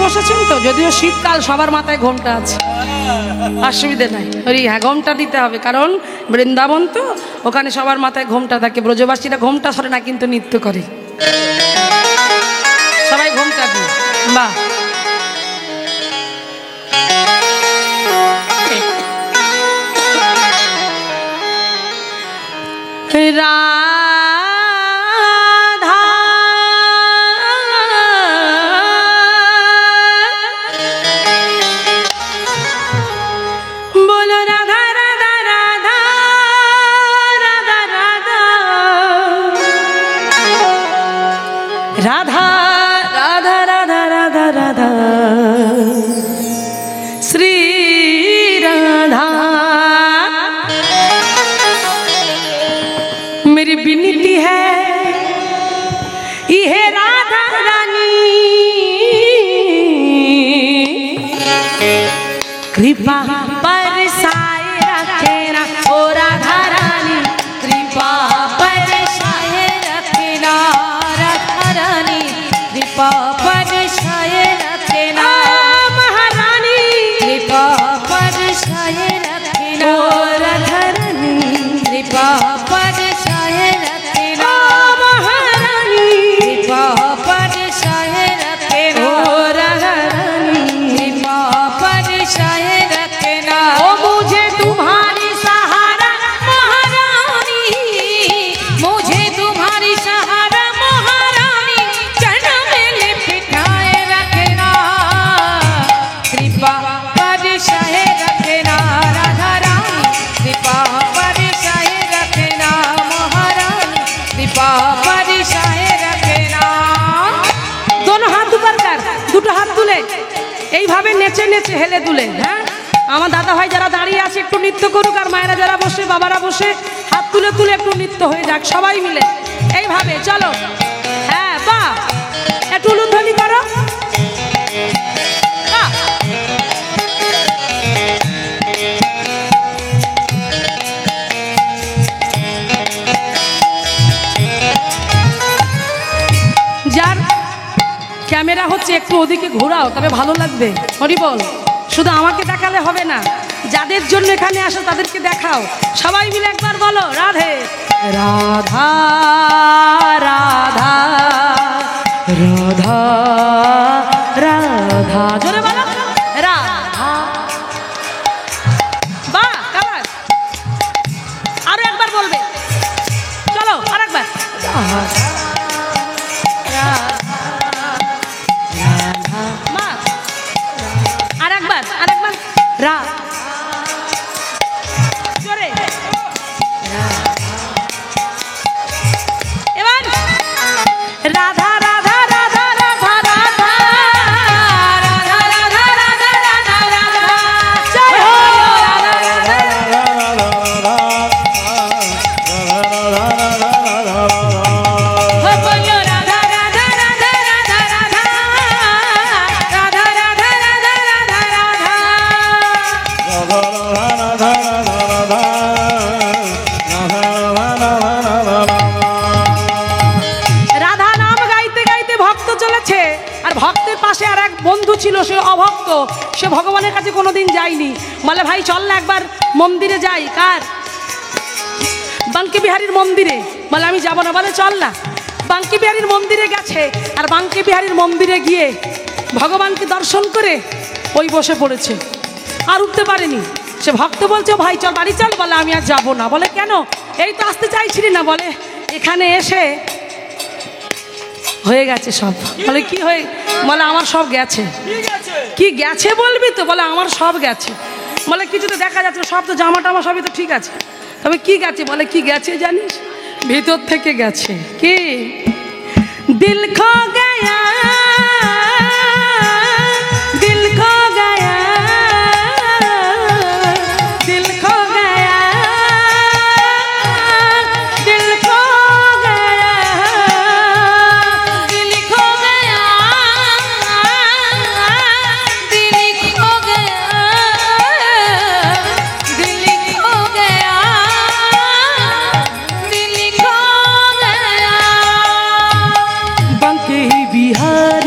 A: বসেছেন তো, যদিও শীতকাল সবার মাথায় ঘোমটা আছে, অসুবিধে নাই। হ্যাঁ ঘোমটা দিতে হবে, কারণ বৃন্দাবন তো, ওখানে সবার মাথায় ঘোমটা থাকে। ব্রজবাসীরা ঘোমটা সরে না কিন্তু নৃত্য করে, সবাই ঘোমটা দিয়ে। বাহ कृपा बरसाए रखना ओ राधा रानी,
B: कृपा बरसाए रखना राधा रानी, कृपा बरसाए रखना
A: महारानी,
B: कृपा बरसाए रखना
A: ओ राधा रानी,
B: कृपा बरसाए रखना
A: महारानी,
B: कृपा बरसाए रखना
A: ओ राधा रानी,
B: कृपा बरसाए रखना
A: ओ मुझे तुम्हारी सहारा
B: महारानी, मुझे तुम्हारी सहारा महारानी, चरणों में लिपटाए रखना, कृपा बरसाए रखना राधा रानी, कृपा बरसाए रखना महारानी, कृपा बरसाए रखना।
A: दोनों हाथ ऊपर कर, দুটো হাত তুলে এইভাবে নেচে নেচে হেলে দুলে। হ্যাঁ, আমার দাদা ভাই যারা দাঁড়িয়ে আছে একটু নৃত্য করুক, আর মায়েরা যারা বসে বাবারা বসে হাত তুলে তুলে একটু নৃত্য হয়ে যাক সবাই মিলে এইভাবে। চলো, হ্যাঁ বাহ, একটু উলুধ্বনি করো। বাহ। যার ক্যামেরা হচ্ছে একটু ওদিকে ঘোরাও, তবে ভালো লাগবে। হরি বল, শুধু আমাকে দেখালে হবে না, যাদের জন্য এখানে আসো তাদেরকে দেখাও। সবাই মিলে একবার বলো রাধে রাধা রাধা রাধা রাধা, জোরে বলো রাধা। বাহ, কাবার আরো একবার বলবে। চলো আরেকবার আরেকবার রা, জোরে এবার রাধা রাধা রাধা রাধা রাধা রাধা রাধা রাধা রাধা রাধা, জয় হো রাধা রাধা হো বলো রাধা রাধা রাধা রাধা রাধা রাধা রাধা রাধা রাধা রাধা। রাধা নাম গাইতে গাইতে ভক্ত চলেছে, আর ভক্তের পাশে আর এক বন্ধু ছিল, সে অভক্ত, সে ভগবানের কাছে কোনোদিন যায়নি। বলে ভাই চল না একবার মন্দিরে যাই। কার? বাঙ্কি বিহারীর মন্দিরে। বলে আমি যাবো না। বলে চল না। বাঙ্কি বিহারীর মন্দিরে গেছে, আর বাঙ্কি বিহারীর মন্দিরে গিয়ে ভগবানকে দর্শন করে ওই বসে পড়েছে, আর উঠতে পারেনি। সে ভক্ত বলছে ভাই চল বাড়ি চল। বলে আমি আর যাবো না। বলে কেন? এই তো আসতে চাইছিলি না। বলে এখানে এসে হয়ে গেছে সব। বলে কি হয়ে? বলে আমার সব গেছে। কি গেছে বলবি তো? বলে আমার সব গেছে। বলে কিছু তো দেখা যাচ্ছে, সব তো জামা টামা সবই তো ঠিক আছে, তবে কি গেছে? বলে কি গেছে জানিস? ভিতর থেকে গেছে। কি? দিল খো গয়া, দিল খো গয়া, দিল খো গয়া, দিল খো গয়া,
B: दिल खो गया, दिल खो गया, दिल खो गया, दिल खो गया।
A: बांके बिहार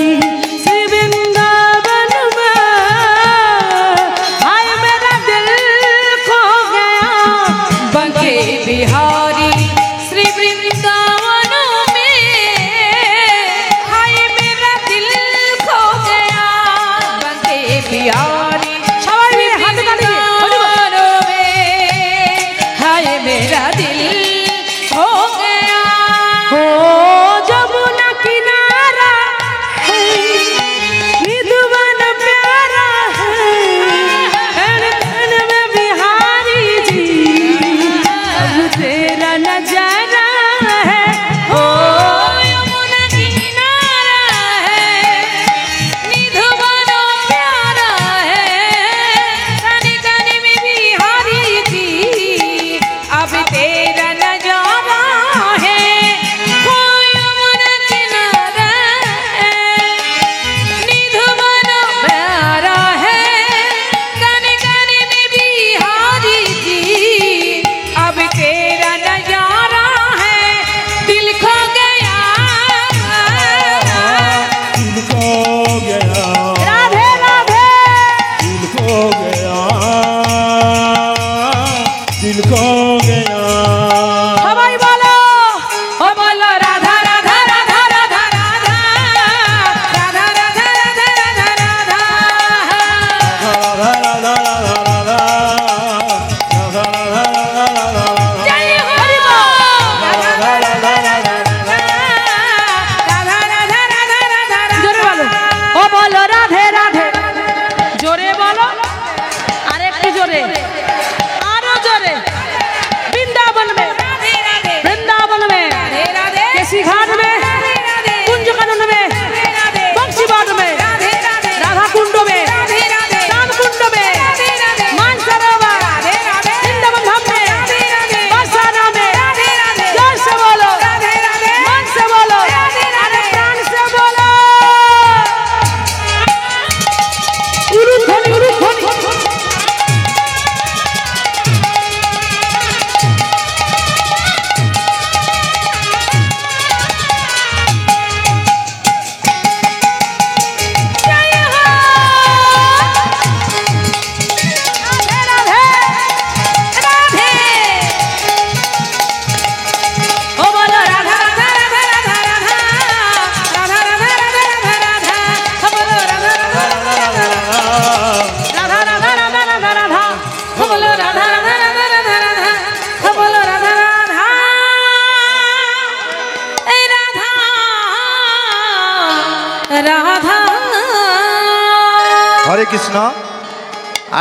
D: হরে কৃষ্ণ।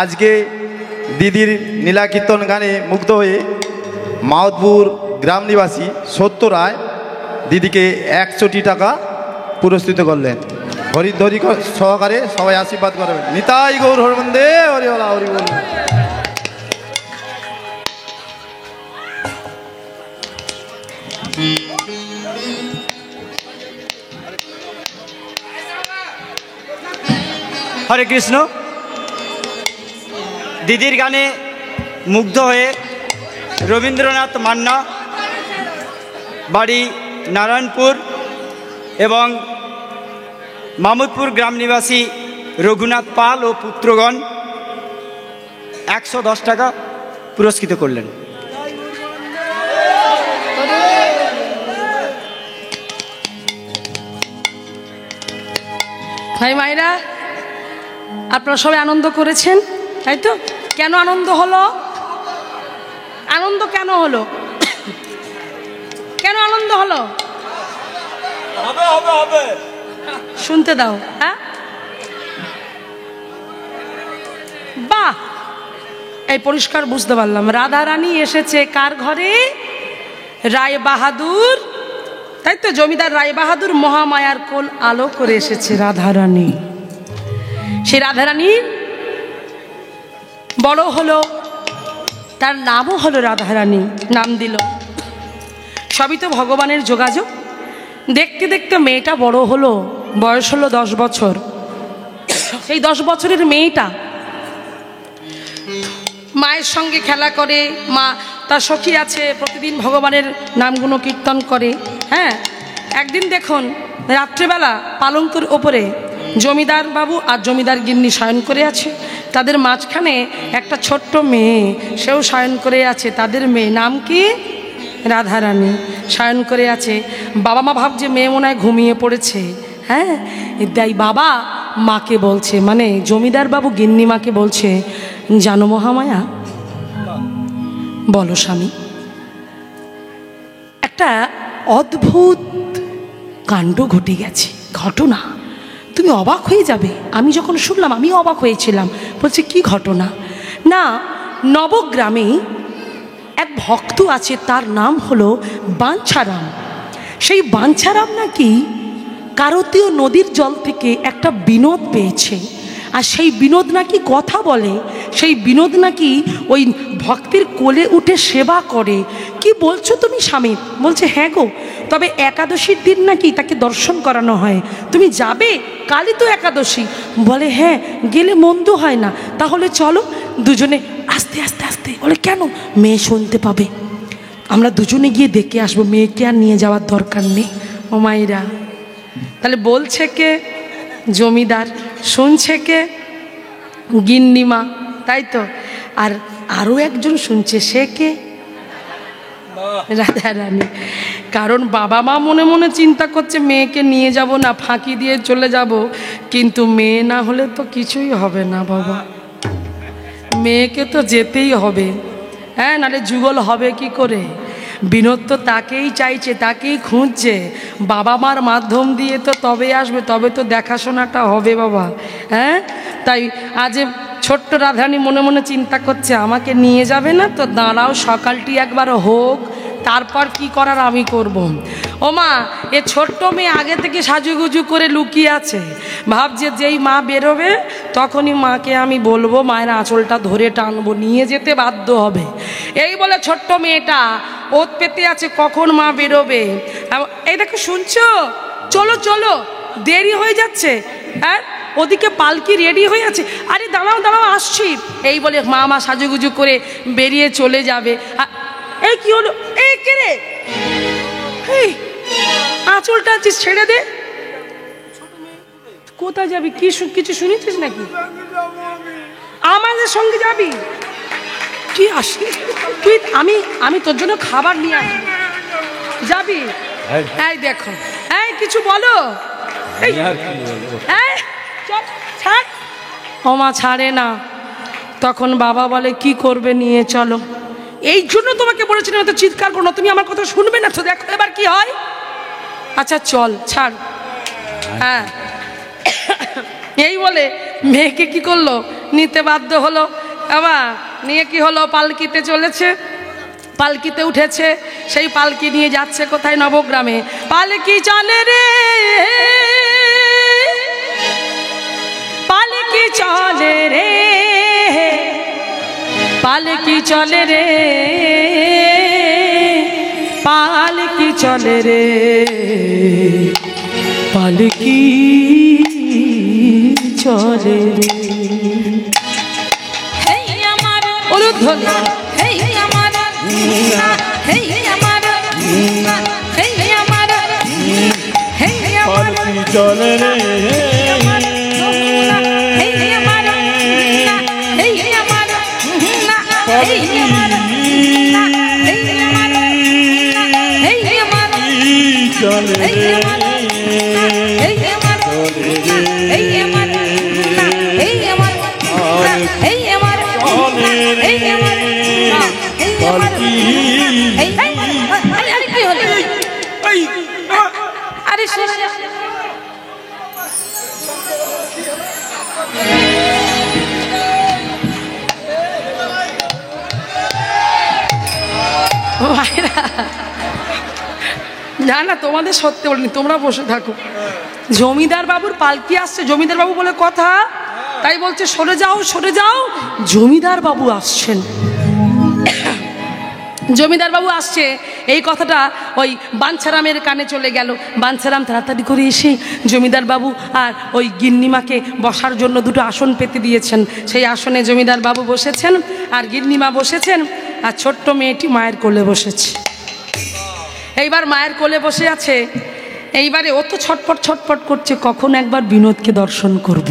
D: আজকে দিদির নীলা কীর্তন গানে মুগ্ধ হয়ে মাওদপুর গ্রাম নিবাসী সত্য রায় দিদিকে 100 টাকা পুরস্কৃত করলেন। হরিধ্বরি সহকারে সবাই আশীর্বাদ করবেন। নিতাই গৌর হরবন্দে হরিওলা হরি বল।
E: হরে কৃষ্ণ। দিদির গানে মুগ্ধ হয়ে রবীন্দ্রনাথ মান্না, বাড়ি নারায়ণপুর, এবং মামুদপুর গ্রাম নিবাসী রঘুনাথ পাল ও পুত্রগণ 110 টাকা পুরস্কৃত করলেন।
A: ভাই মায়েরা, আপনারা সবাই আনন্দ করেছেন, তাই তো? কেন আনন্দ হলো? আনন্দ কেন হলো? কেন আনন্দ হলো? শুনতে দাও। হ্যাঁ, বাহ, এই পরিষ্কার বুঝতে পারলাম। রাধা রানী এসেছে কার ঘরে? রায় বাহাদুর, তাই তো? জমিদার রায় বাহাদুর মহামায়ার কোল আলো করে এসেছে রাধা রানী। সেই রাধা রানী বড় হলো, তার নামও হলো রাধা রানী, নাম দিল। সবই তো ভগবানের যোগাযোগ। দেখতে দেখতে মেয়েটা বড় হলো, বয়স হলো 10 বছর। সেই 10 বছরের মেয়েটা মায়ের সঙ্গে খেলা করে, মা তার সখী আছে, প্রতিদিন ভগবানের নামগুলো কীর্তন করে। হ্যাঁ, একদিন দেখুন রাত্রেবেলা পালঙ্কের ওপরে জমিদার বাবু আর জমিদার গিন্নি শয়ন করে আছে। তাদের মাঝখানে একটা ছোট্ট মেয়ে, সেও শয়ন করে আছে। তাদের মেয়ে নাম কি? রাধারানী শয়ন করে আছে। বাবা মা ভাবছে মেয়ে মনে হয় ঘুমিয়ে পড়েছে। হ্যাঁ, তাই বাবা মাকে বলছে, মানে জমিদার বাবু গিন্নি মাকে বলছে, জানো মহামায়া, বলো স্বামী, একটা অদ্ভুত কাণ্ড ঘটে গেছে, ঘটনা, তুমি অবাক হয়ে যাবে। আমি যখন শুনলাম আমিও অবাক হয়েছিলাম। বলছে কি ঘটনা? না, নবগ্রামে এক ভক্ত আছে, তার নাম হলো বাঞ্ছারাম। সেই বাঞ্ছারাম নাকি কারতীয় নদীর জল থেকে একটা বিনোদ পেয়েছে, আর সেই বিনোদ নাকি কথা বলে, সেই বিনোদ নাকি ওই ভক্তের কোলে উঠে সেবা করে। কি বলছো তুমি স্বামী? বলছে হ্যাঁ গো, তবে একাদশীর দিন নাকি তাকে দর্শন করানো হয়, তুমি যাবে? কালই তো একাদশী। বলে হ্যাঁ, গেলে মন্দ হয় না, তাহলে চলো। দুজনে আস্তে আস্তে আস্তে। বলে কেন? মেয়ে শুনতে পাবে, আমরা দুজনে গিয়ে দেখে আসবো, মেয়েকে আর নিয়ে যাওয়ার দরকার নেই। ও মাইরা, তাহলে বলছে কে? জমিদার। শুনছে কে? গিন্নিমা, তাই তো? আর আরও একজন শুনছে, সে কে? রাধা রানী। কারণ বাবা মা মনে মনে চিন্তা করছে মেয়েকে নিয়ে যাব না, ফাঁকি দিয়ে চলে যাব, কিন্তু মেয়ে না হলে তো কিছুই হবে না বাবা, মেয়েকে তো যেতেই হবে। হ্যাঁ, নাহলে যুগল হবে কি করে? বিনোদ তো তাকেই চাইছে, তাকেই খুঁজছে, বাবা মার মাধ্যম দিয়ে তো তবে আসবে, তবে তো দেখাশোনাটা হবে বাবা। হ্যাঁ, তাই আজ ছোট্ট রাধারানী মনে মনে চিন্তা করছে আমাকে নিয়ে যাবে না তো, দাঁড়াও সকালটি একবার হোক, তারপর কি করার আমি করব। ও মা, এ ছোট্ট মেয়ে আগে থেকে সাজুগুজু করে লুকিয়ে আছে, ভাবছে যেই মা বেরোবে তখনই মাকে আমি বলবো, মায়ের আঁচলটা ধরে টানবো, নিয়ে যেতে বাধ্য হবে। এই বলে ছোট্ট মেয়েটা ওত পেতে আছে কখন মা বেরোবে। এই দেখো, শুনছো? চলো চলো, দেরি হয়ে যাচ্ছে। হ্যাঁ, ওদিকে পালকি রেডি হয়ে আছে। আরে দাঁড়াও দাঁড়াও, আসছি। এই বলে মা সাজুগুজু করে বেরিয়ে চলে যাবে। এই কি হলো? এই কে রে? এই আঁচলটা ছেড়ে দে। কোথায় যাবি? কিছু শুনেছিস নাকি? আমাদের সঙ্গে যাবি? তুই আসিস, তুই আমি তোর জন্য খাবার নিয়ে আসবো, যাবি? এই দেখো, এই কিছু বলো। ছাড়। ও মা ছাড়ে না। তখন বাবা বলে কি করবে, নিয়ে চলো। এই জন্য তোমাকে বলেছিলাম এত চিৎকার করো না, তুমি আমার কথা শুনবে না তো, দেখো এবার কি হয়। আচ্ছা চল, ছাড়। হ্যাঁ, এই বলে মেয়েকে কি করলো, নিতে বাধ্য হলো। বাবা নিয়ে কি হলো, পালকিতে চলেছে, পালকিতে উঠেছে, সেই পালকি নিয়ে যাচ্ছে কোথায়, নবগ্রামে। পালকি চলে রে, পালকি চলে রে, পালকি চলে রে, পালকি চলে রে, পালকি চলে রে।
B: হেই আমার
A: অনুধ্বনি।
B: হেই আমার হেই আমার হেই আমার হেই আমার
C: পালকি চলে রে,
B: হেই আমার হেই আমার হেই আমার হেই আমার হেই আমার
C: চলে
B: হেই
C: রে,
B: আমার হেই আমার হেই আমার হেই আমার হেই আমার
C: চলে রে,
B: হেই আমার
C: পালকি
B: আরে কি হলো, আরে শেষ
A: মায়েরা, না না তোমাদের সত্যি বলিনি, তোমরা বসে থাকো। জমিদার বাবুর পালকি আসছে, জমিদার বাবু বলে কথা, তাই বলছে সরে যাও সরে যাও, জমিদার বাবু আসছেন। জমিদার বাবু আসছে, এই কথাটা ওই বাঞ্ছারামের কানে চলে গেল। বাঞ্ছারাম তাড়াতাড়ি করে এসে জমিদার বাবু আর ওই গিন্নিমাকে বসার জন্য দুটো আসন পেতে দিয়েছেন। সেই আসনে জমিদার বাবু বসেছেন, আর গিন্নিমা বসেছেন, আর ছোট্ট মেয়েটি মায়ের কোলে বসেছে। এইবার মায়ের কোলে বসে আছে, এইবারে ও তো ছটপট ছটপট করছে, কখন একবার বিনোদকে দর্শন করব,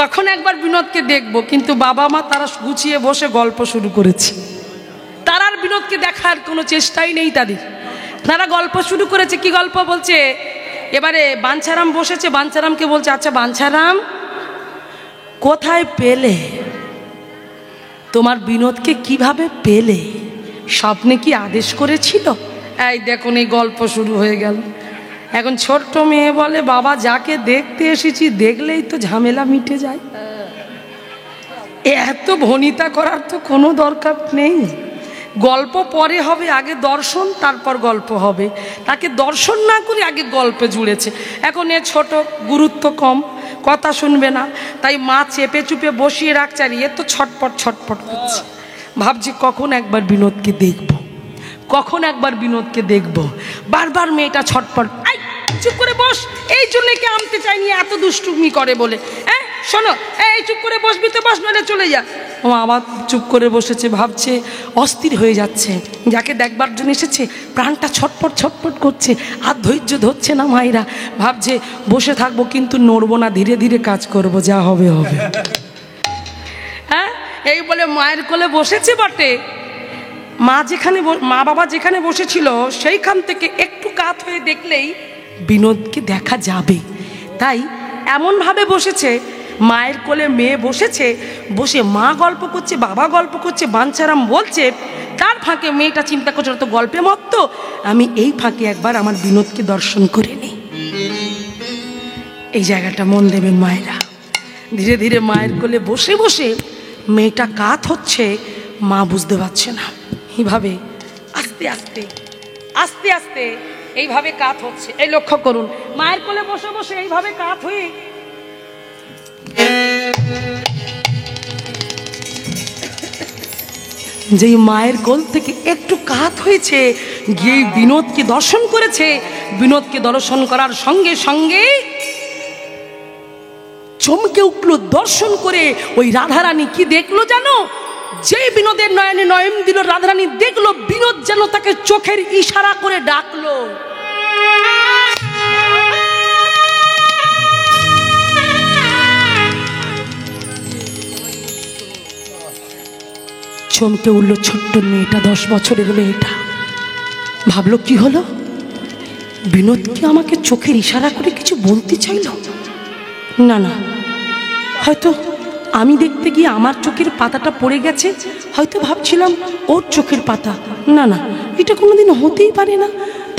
A: কখন একবার বিনোদকে দেখব। কিন্তু বাবা মা তারা গুছিয়ে বসে গল্প শুরু করেছে, তারা আর বিনোদকে দেখার কোনো চেষ্টাই নেই তাদের। তারা গল্প শুরু করেছে, কি গল্প বলছে, এবারে বাঞ্ছারাম বসেছে, বাঞ্ছারামকে বলছে, আচ্ছা বাঞ্ছারাম কোথায় পেলে, তোমার বিনোদকে কিভাবে পেলে, স্বপ্নে কি আদেশ করেছিল? এই দেখুন এই গল্প শুরু হয়ে গেল। এখন ছোট্ট মেয়ে বলে, বাবা যাকে দেখতে এসেছি দেখলেই তো ঝামেলা মিটে যায়, এত ভনিতা করার তো কোনো দরকার নেই, গল্প পরে হবে, আগে দর্শন তারপর গল্প হবে। তাকে দর্শন না করে আগে গল্পে জুড়েছে। এখন এ ছোট, গুরুত্ব কম, কথা শুনবে না, তাই মা চেপে চুপে বসিয়ে রাখছে, আর এ তো ছটপট ছটপট করছে। ভাবছি কখন একবার বিনোদকে দেখব, কখন একবার বিনোদকে দেখব। বারবার মেয়েটা ছটপট, আই চুপ করে বস, এই জন্য কে আনতে চাইনি, এত দুষ্টুমি করে বলে। হ্যাঁ শোনো, এই চুপ করে বসবি তো বস, নইলে চলে যা। ও আবার চুপ করে বসেছে, ভাবছে, অস্থির হয়ে যাচ্ছে, যাকে দেখবার জন্য এসেছে প্রাণটা ছটপট ছটপট করছে, আর ধৈর্য ধরছে না মায়েরা। ভাবছে বসে থাকবো কিন্তু নড়বো না, ধীরে ধীরে কাজ করব, যা হবে হবে। হ্যাঁ এই বলে মায়ের কোলে বসেছে বটে, মা যেখানে মা বাবা যেখানে বসেছিল সেইখান থেকে একটু কাত হয়ে দেখলেই বিনোদকে দেখা যাবে, তাই এমনভাবে বসেছে, মায়ের কোলে মেয়ে বসেছে, বসে মা গল্প করছে, বাবা গল্প করছে, বাঞ্ছারাম বলছে, তার ফাঁকে মেয়েটা চিন্তা করছে তো গল্পে মত্ত, আমি এই ফাঁকে একবার আমার বিনোদকে দর্শন করে নিই। এই জায়গাটা মন দেবেন মায়েরা। ধীরে ধীরে মায়ের কোলে বসে বসে মেয়েটা কাত হচ্ছে, মা বুঝতে পারছে না, এইভাবে আস্তে আস্তে আস্তে আস্তে এইভাবে কাত হচ্ছে। এই লক্ষ্য করুন, মায়ের কোলে বসে বসে এইভাবে কাত হয়ে যেই মায়ের কোল থেকে একটু কাত হয়েছে, গিয়ে বিনোদকে দর্শন করেছে। বিনোদকে দর্শন করার সঙ্গে সঙ্গে চমকে উঠলো, দর্শন করে ওই রাধারানী কি দেখলো জানো, যে বিনোদের নয়নে নয়ন দিল, রাধারানী দেখলো বিনোদ যেন তাকে চোখের ইশারা করে ডাকলো। চমকে উঠলো ছোট্ট মেয়েটা, 10 বছরের মেয়েটা। ভাবলো কি হলো, বিনোদ কি আমাকে চোখের ইশারা করে কিছু বলতে চাইল? না না, হয়তো আমি দেখতে গিয়ে আমার চোখের পাতাটা পড়ে গেছে, হয়তো ভাবছিলাম ওর চোখের পাতা। না না, এটা কোনোদিন হতেই পারে না।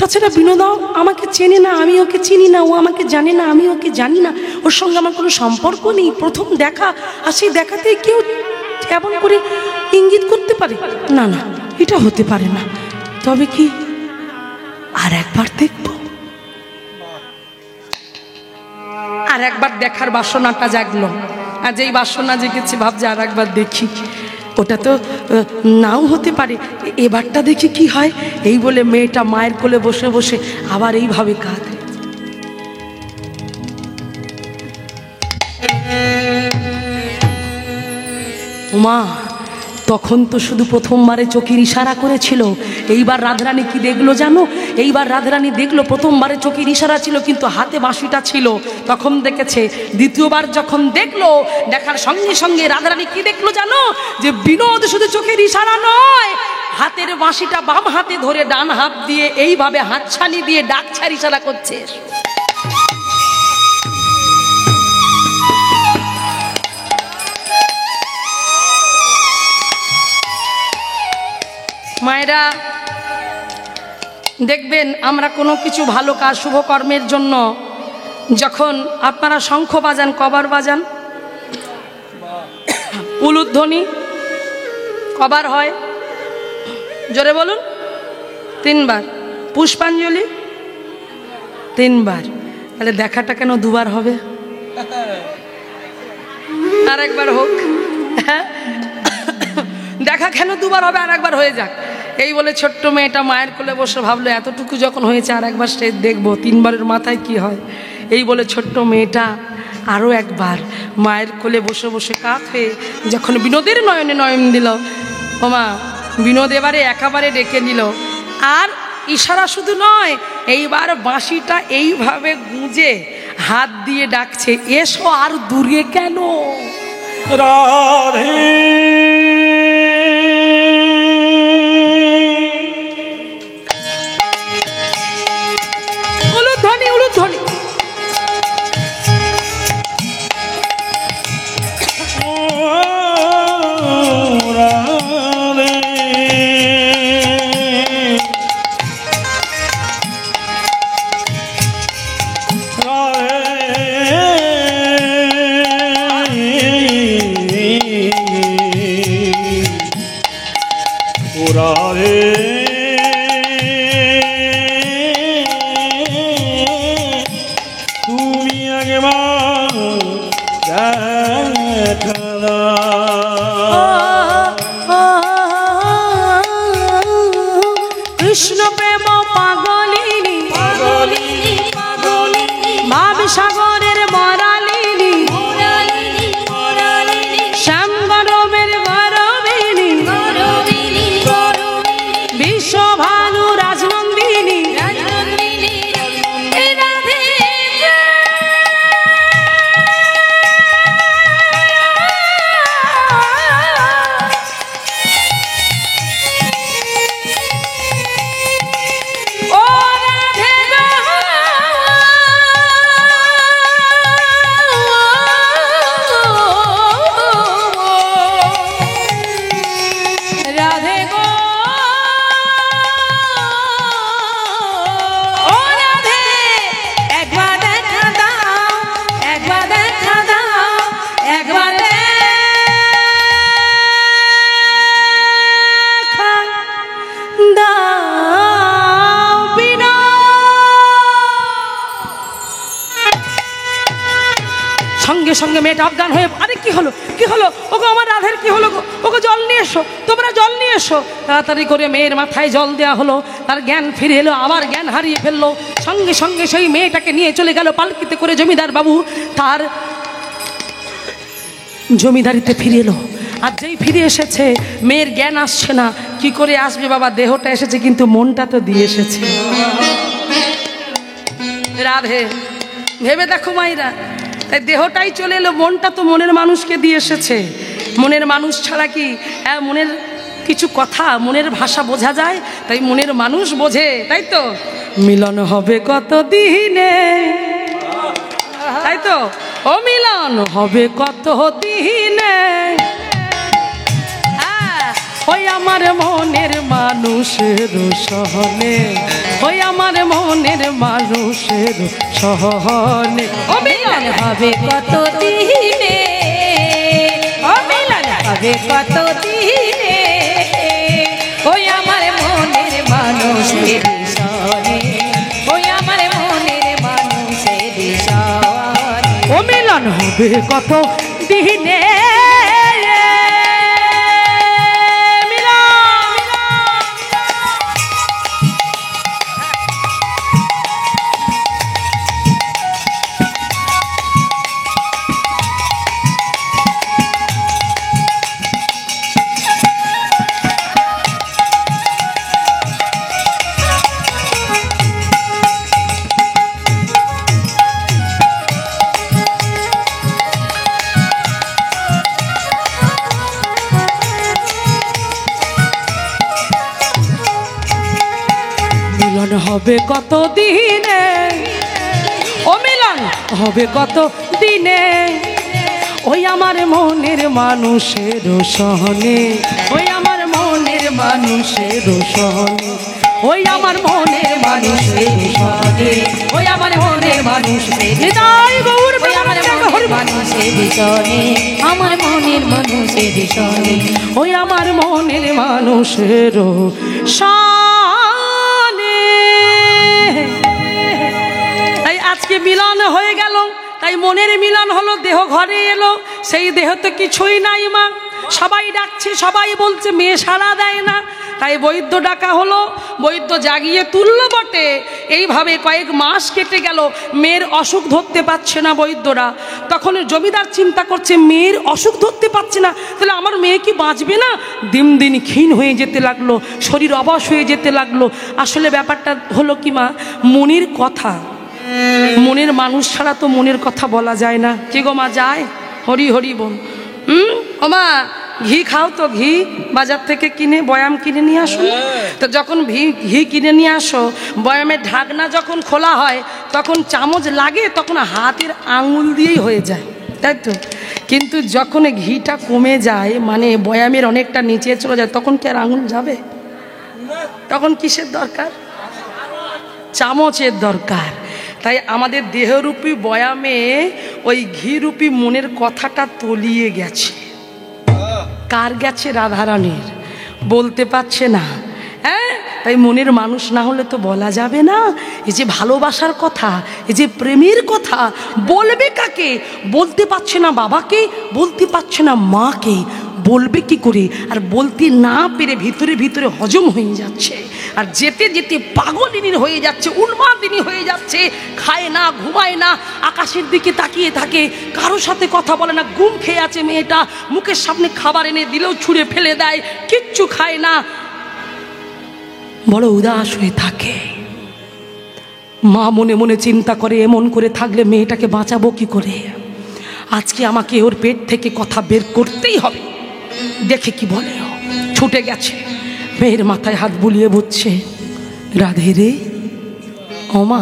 A: তাছাড়া বিনোদাও আমাকে চেনে না, আমি ওকে চিনি না, ও আমাকে জানে না, আমি ওকে জানি না, ওর সঙ্গে আমার কোনো সম্পর্ক নেই, প্রথম দেখা, আর সেই দেখাতেই কেউ এমন করে ইঙ্গিত করতে পারে? না না, এটা হতে পারে না। তবে কি আর একবার দেখব, আর একবার দেখার বাসনাটা জাগলো। আর যেই বাসনা জেগেছে ভাবছে আর একবার দেখি, ওটা তো নাও হতে পারে, এবারটা দেখি কি হয়। এই বলে মেয়েটা মায়ের কোলে বসে বসে আবার এইভাবে কাঁদে। মা তখন তো শুধু প্রথমবারে চোখের ইশারা করেছিল, এইবার রাধারানী কি দেখলো জানো? এইবার রাধারানী দেখলো প্রথমবারে চোখের ইশারা ছিল কিন্তু হাতে বাঁশিটা ছিল, তখন দেখেছে। দ্বিতীয়বার যখন দেখলো, দেখার সঙ্গে সঙ্গে রাধারানী কি দেখলো জানো? যে বিনোদ শুধু চোখের ইশারা নয়, হাতের বাঁশিটা বাম হাতে ধরে ডান হাত দিয়ে এইভাবে হাতছানি দিয়ে ডাকছার ইশারা করছে। মায়েরা দেখবেন, আমরা কোনো কিছু ভালো কাজ শুভ কর্মের জন্য যখন আপনারা শঙ্খ বাজান, কবার বাজান, উলুধ্বনি কবার হয় জোরে বলুন? 3 বার। পুষ্পাঞ্জলি 3 বার। তাহলে দেখাটা কেন 2 বার হবে? আর একবার হোক। দেখা কেন 2 বার হবে? আর একবার হয়ে যাক। এই বলে ছোট্ট মেয়েটা মায়ের কোলে বসে ভাবলো এতটুকু যখন হয়েছে আর একবার স্টেজ দেখবো, 3 বারের মাথায় কি হয়। এই বলে ছোট্ট মেয়েটা আরও একবার মায়ের কোলে বসে বসে কাঁদ হয়ে যখন বিনোদের নয়নে নয়ন দিল, ওমা বিনোদ এবারে একেবারে ডেকে নিল। আর ইশারা শুধু নয়, এইবার বাঁশিটা এইভাবে গুঁজে হাত দিয়ে ডাকছে, এসো আর দূরে কেন
C: রাধে
A: উলুধ্বনি, উলুধ্বনি।
C: তুমি একবার দেখা
A: কৃষ্ণ প্রেম পাগলিনী, ভাব সাগরের মরালিনী, শ্যাম গরবের গরবিনী, বিশ্ব ভানু রাজনন্দিনী, সঙ্গে সঙ্গে মেয়েটা অজ্ঞান হয়ে, আরে কি হলো, কি হলো, ওগো আমার রাধের কি হলো গো, ওগো জল নিয়ে এসো, তোমরা জল নিয়ে এসো। তাড়াতাড়ি করে মেয়ের মাথায় জল দেওয়া হলো, তার জ্ঞান ফিরে এলো, আবার জ্ঞান হারিয়ে ফেললো। সঙ্গে সঙ্গে সেই মেয়েটাকে নিয়ে চলে গেল পালকিতে করে জমিদার বাবু, তার জমিদারিতে ফিরে এলো। আর যেই ফিরে এসেছে মেয়ের জ্ঞান আসছে না। কি করে আসবে বাবা, দেহটা এসেছে কিন্তু মনটা তো দিয়ে এসেছে। রাধে ভেবে দেখো মাইরা, তাই দেহটাই চলে এলো, মনটা তো মনের মানুষকে দিয়ে এসেছে। মনের মানুষ ছাড়া কি মনের কিছু কথা, মনের ভাষা বোঝা যায়? তাই মনের মানুষ বোঝে, তাই তো মিলন হবে কত দিনে, তাই তো ও মিলন হবে কত দিনে, ওই আমার মনের মানুষের সহনে ওই আমার মনের মানুষের সহনে
B: ও মিলন হবে কত দিনে, ও মিলন হবে কত দিনে, ওই আমার মনের মানুষের সনে, ওই আমার মনের মানুষের সনে।
A: ও মিলন হবে কত দিনে মিলন হবে কত দিনে, ও মিলন হবে কত দিনে, ওই আমার মনের মানুষের সহনে, ওই আমার মনের মানুষের সহনে, ওই আমার মনের মানুষের সহনে, ওই আমার মনের মানুষের হৃদয় গৌর,
B: ওই আমার মনের মানুষের সনে, আমার মনের মানুষের সনে,
A: ওই আমার মনের মানুষের সনে। তাই আজকে মিলন হয়ে গেল, তাই মনের মিলন হলো, দেহ ঘরে এলো, সেই দেহ তো কিছুই নাই মা। সবাই ডাকছে, সবাই বলছে, মেয়ে সাড়া দেয় না, তাই বৈদ্য ডাকা হলো। বৈদ্য জাগিয়ে তুললো বটে। এইভাবে কয়েক মাস কেটে গেল, মেয়ের অসুখ ধরতে পারছে না বৈদ্যরা। তখন জমিদার চিন্তা করছে, মেয়ের অসুখ ধরতে পারছে না, তাহলে আমার মেয়ে কি বাঁচবে না? দিন দিন ক্ষীণ হয়ে যেতে লাগলো, শরীর অবশ হয়ে যেতে লাগলো। আসলে ব্যাপারটা হলো কি মা, মনের কথা, মনের মানুষ ছাড়া তো মনের কথা বলা যায় না। কি গো মা, যায়? হরি হরি বল। ও মা, ঘি খাও তো, ঘি বাজার থেকে কিনে বয়াম কিনে নিয়ে আসো। তো যখন ঘি কিনে নিয়ে আসো, বয়ামের ঢাকনা যখন খোলা হয় তখন চামচ লাগে, তখন হাতের আঙুল দিয়েই হয়ে যায়, তাই তো? কিন্তু যখন ঘিটা কমে যায়, মানে বয়ামের অনেকটা নিচে চলে যায়, তখন কি আর আঙুল যাবে? তখন কিসের দরকার? চামচের দরকার। তাই আমাদের দেহরূপী বয়ামে ওই ঘিরূপী মনের কথাটা তলিয়ে গেছে। কার গেছে? রাধারানীর। বলতে পারছে না, হ্যাঁ? তাই মনের মানুষ না হলে তো বলা যাবে না। এই যে ভালোবাসার কথা, এই যে প্রেমের কথা, বলবে কাকে? বলতে পারছে না বাবাকে, বলতে পারছে না মাকে, বলবে কি করে? আর বলতে না পেরে ভিতরে ভিতরে হজম হয়ে যাচ্ছে, আর যেতে যেতে পাগলিনী হয়ে যাচ্ছে, উন্মাদিনী হয়ে যাচ্ছে। খায় না, ঘুমায় না, আকাশের দিকে তাকিয়ে থাকে, কারোর সাথে কথা বলে না। ঘুম খেয়ে আছে মেয়েটা, মুখের সামনে খাবার এনে দিলেও ছুঁড়ে ফেলে দেয়, কিচ্ছু খায় না, বড় উদাস হয়ে থাকে। মা মনে মনে চিন্তা করে, এমন করে থাকলে মেয়েটাকে বাঁচাবো কি করে? আজকে আমাকে ওর পেট থেকে কথা বের করতেই হবে, দেখে কি বলে। ছুটে গেছে, মেয়ের মাথায় হাত বুলিয়ে বলছে, রাধে রে, ও মা,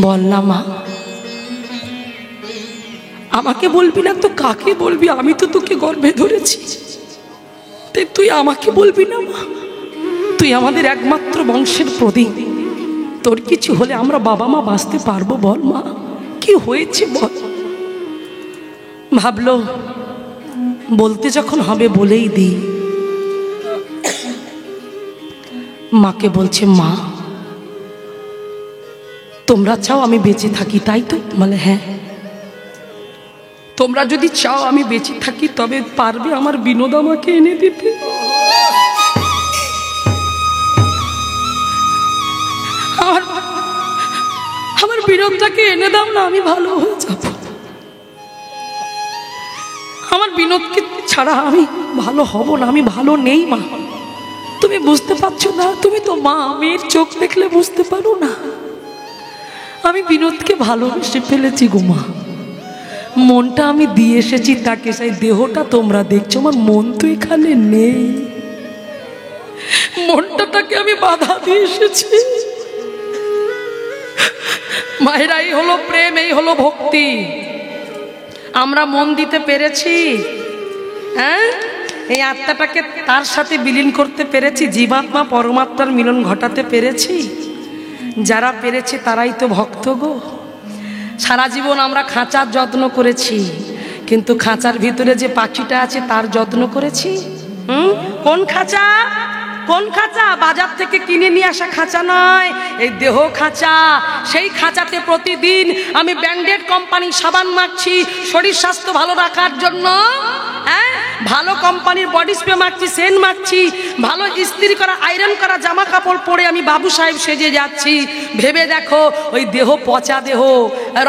A: বল না মা। আমাকে বলবি না তো কাকে বলবি? আমি তো তোকে গর্ভে ধরেছি, তাই তুই আমাকে বলবি না মা? তুই আমাদের একমাত্র বংশের প্রদীপ, তোর কিছু হলে আমরা বাবা মা বাঁচতে পারবো? বল মা, কি হয়েছে বল। ভাবলো বলতে যখন হবে বলেই দিই। মাকে বলছে, মা তোমরা চাও আমি বেঁচে থাকি, তাই তো? বলে হ্যাঁ। তোমরা যদি চাও আমি বেঁচে থাকি, তবে পারবে আমার বিনোদ আমাকে এনে দিতে? আমার বিনোদটাকে এনে দাও না, আমি ভালো হয়ে যাব। আমার বিনোদকে ছাড়া আমি ভালো হব না, আমি ভালো নেই মা। তুমি বুঝতে পারছো না? তুমি তো মা, মেয়ের চোখ দেখলে বুঝতে পারো না। আমি বিনোদকে ভালোবেসে ফেলেছি গো মা। মনটা আমি দিয়ে এসেছি তাকে, সেই দেহটা তোমরা দেখছো, আমার মন তো এখানে নেই। মনটাকে আমি বাধা দিয়ে এসেছি। মায়েরা, এই হলো প্রেম, এই হলো ভক্তি। আমরা মন দিতে পেরেছি? হ্যাঁ, এই আত্মাটাকে তার সাথে বিলীন করতে পেরেছি, জীবাত্মা পরমাত্মার মিলন ঘটাতে পেরেছি। যারা পেরেছে তারাই তো ভক্ত গো। সারা জীবন আমরা খাঁচার যত্ন করেছি, কিন্তু খাঁচার ভিতরে যে পাখিটা আছে তার যত্ন করেছি? কোন খাঁচা? কোন খাঁচা? বাজার থেকে কিনে নিয়ে আসা খাঁচা নয়, এই দেহ খাঁচা। সেই খাঁচাতে প্রতিদিন আমি ব্র্যান্ডেড কোম্পানির সাবান মাখছি শরীর স্বাস্থ্য ভালো রাখার জন্য। হ্যাঁ, ভালো কোম্পানির বডি স্প্রে মাখছি, সেন্ট মাখছি, ভালো ইস্ত্রি করা আয়রন করা জামা কাপড় পরে আমি বাবু সাহেব সেজে যাচ্ছি। ভেবে দেখো, ওই দেহ পচা দেহ,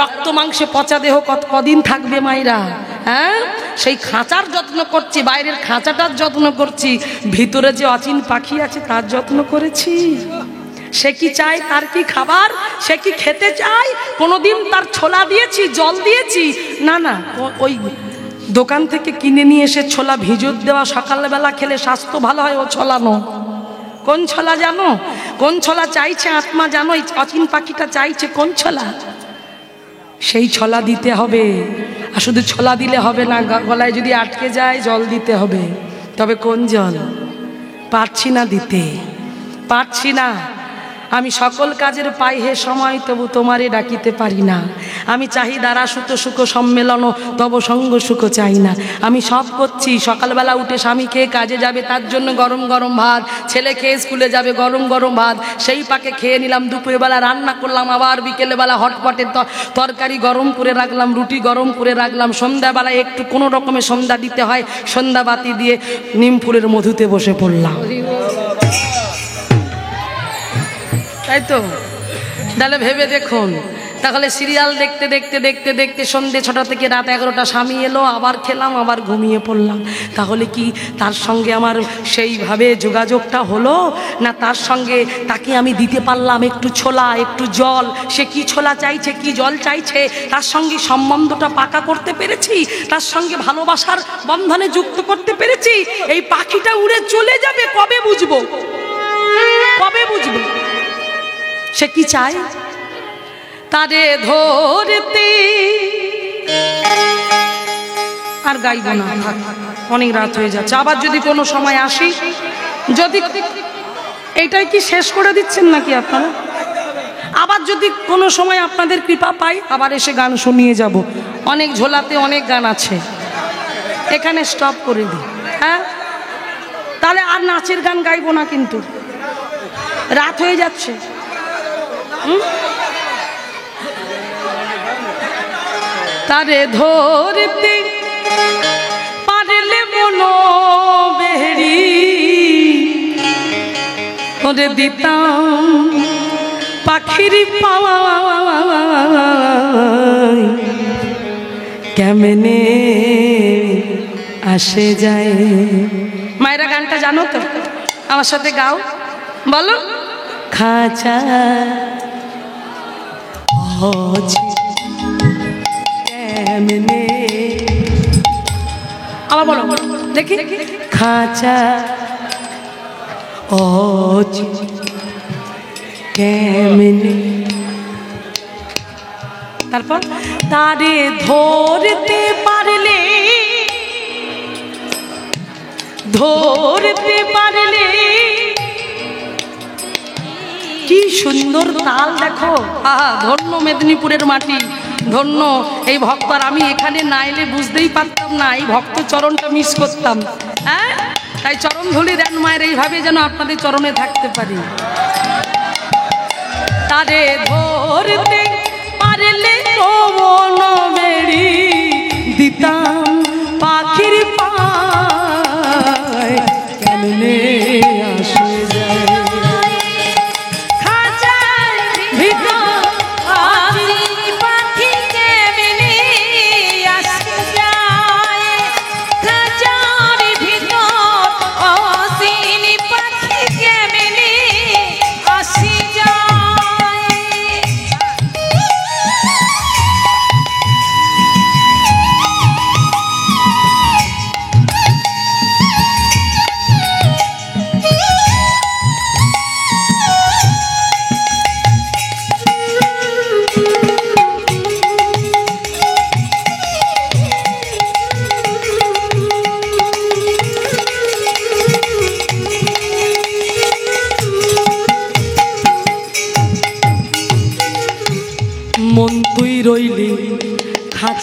A: রক্ত মাংসে পচা দেহ কদিন থাকবে মায়েরা? হ্যাঁ, সেই খাঁচার যত্ন করছি, বাইরের খাঁচাটার যত্ন করছি, ভিতরে যে অচিন পাখি আছে তার যত্ন করেছি। সে কি চায়? তার কি খাবার? সে কি খেতে চায়? কোনোদিন তার ছোলা দিয়েছি, জল দিয়েছি? না না, ওই দোকান থেকে কিনে নিয়ে এসে ছোলা ভিজত দেওয়া সকালবেলা খেলে স্বাস্থ্য ভালো হয়, ও ছোলা নো। কোন ছোলা জানো? কোন ছোলা চাইছে আত্মা জানো? এই অচিন পাখিটা চাইছে কোন ছোলা? সেই ছোলা দিতে হবে। আর শুধু ছোলা দিলে হবে না, গলায় যদি আটকে যায় জল দিতে হবে। তবে কোন জল? পারছি না দিতে, পারছি না। আমি সকল কাজের পাই হে সময়, তবু তোমারে ডাকিতে পারি না। আমি চাহি দ্বারা সুত সুখ সম্মেলন, তব সঙ্গ সুখ চাই না। আমি সব করছি, সকালবেলা উঠে স্বামী খেয়ে কাজে যাবে, তার জন্য গরম গরম ভাত, ছেলে খেয়ে স্কুলে যাবে গরম গরম ভাত, সেই পাকে খেয়ে নিলাম। দুপুরবেলা রান্না করলাম, আবার বিকেলবেলা হটপটের তরকারি গরম করে রাখলাম, রুটি গরম করে রাখলাম। সন্ধ্যাবেলা একটু কোনো রকমে সন্ধ্যা দিতে হয়, সন্ধ্যা বাতি দিয়ে নিম ফুলের মধুতে বসে পড়লাম। তাই তো? তাহলে ভেবে দেখুন, তাহলে সিরিয়াল দেখতে দেখতে দেখতে দেখতে সন্ধ্যে 6টা থেকে রাত 11টা স্বামী এলো, আবার খেলাম, আবার ঘুমিয়ে পড়লাম। তাহলে কি তার সঙ্গে আমার সেইভাবে যোগাযোগটা হলো? না তার সঙ্গে তাকে আমি দিতে পারলাম একটু ছোলা, একটু জল? সে কি ছোলা চাইছে, কি জল চাইছে, তার সঙ্গে সম্বন্ধটা পাকা করতে পেরেছি, তার সঙ্গে ভালোবাসার বন্ধনে যুক্ত করতে পেরেছি? এই পাখিটা উড়ে চলে যাবে, কবে বুঝবো? কবে বুঝবো সে কি চায়? তারে ধরতে আর গাইব না, অনেক রাত হয়ে যাচ্ছে। আবার যদি কোনো সময় আসি, যদি এইটাই কি শেষ করে দিচ্ছেন নাকি আপনারা? আবার যদি কোনো সময় আপনাদের কৃপা পাই, আবার এসে গান শুনিয়ে যাব। অনেক ঝোলাতে অনেক গান আছে, এখানে স্টপ করে দিই। হ্যাঁ, তাহলে আর নাচের গান গাইব না, কিন্তু রাত হয়ে যাচ্ছে। তারে ধরতে পারলে মনো বেহরি, ওরে দিতাম পাখির পাওয়া, কেমনে আসে যায়। মায়েরা গানটা জানো তো? আমার সাথে গাও, বলো। খাঁচা কেমনে, আবার বলো দেখি। খাঁচা কেমনে, তারপর তারে ধরতে পারলে, ধরতে পারলে। কি সুন্দর তাল দেখো, আহা, ধন্য মেদিনীপুরের মাটি, ধন্য এই ভক্ত। আর আমি এখানে না এলে বুঝতেই পারতাম না, এই ভক্ত চরণটা মিস করতাম। হ্যাঁ, তাই চরণ ধুলি দেন মায়ের, এইভাবে যেন আপনাদের চরণে থাকতে পারি। তারে ধরতে পারলে মন বেড়ি, দিতাম পাখির পায়, কেমনে আসে যায়।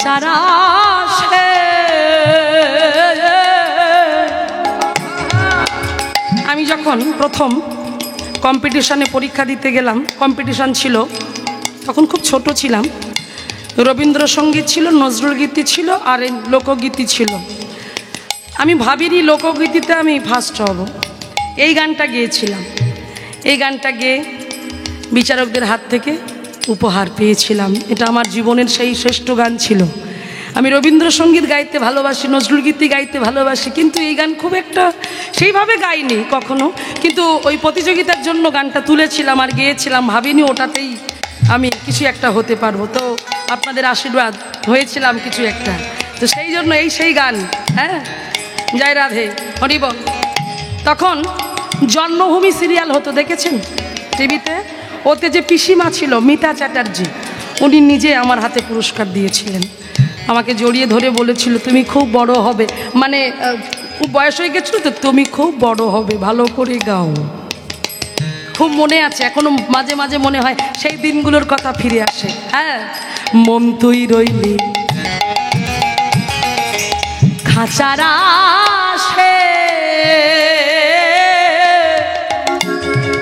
A: খাঁচার আশে আমি যখন প্রথম কম্পিটিশনে পরীক্ষা দিতে গেলাম, কম্পিটিশন ছিল, তখন খুব ছোট ছিলাম। রবীন্দ্রসঙ্গীত ছিল, নজরুল গীতি ছিল, আর এই লোকগীতি ছিল। আমি ভাবিনি লোকগীতিতে আমি ফার্স্ট হব। এই গানটা গেয়েছিলাম। এই গানটা গেয়ে বিচারকদের হাত থেকে উপহার পেয়েছিলাম। এটা আমার জীবনের সেই শ্রেষ্ঠ গান ছিল। আমি রবীন্দ্রসঙ্গীত গাইতে ভালোবাসি, নজরুল গীতি গাইতে ভালোবাসি, কিন্তু এই গান খুব একটা সেইভাবে গাইনি কখনো। কিন্তু ওই প্রতিযোগিতার জন্য গানটা তুলেছিলাম আর গেয়েছিলাম, ভাবিনি ওটাতেই আমি কিছু একটা হতে পারবো। তো আপনাদের আশীর্বাদ হয়েছিলাম কিছু একটা। তো সেই জন্য সেই গান, হ্যাঁ, জয় রাধে হরি বল। তখন জন্মভূমি সিরিয়াল হতো, দেখেছেন টিভিতে? ওতে যে পিসিমা ছিল মিতা চ্যাটার্জি, উনি নিজে আমার হাতে পুরস্কার দিয়েছিলেন। আমাকে জড়িয়ে ধরে বলেছিল তুমি খুব বড় হবে, মানে খুব বয়স হয়ে গেছিল তো, তুমি খুব বড় হবে, ভালো করে গাও। খুব মনে আছে, এখনো মাঝে মাঝে মনে হয় সেই দিনগুলোর কথা ফিরে আসে। হ্যাঁ, মন তুই রইলি খাঁচার আশে,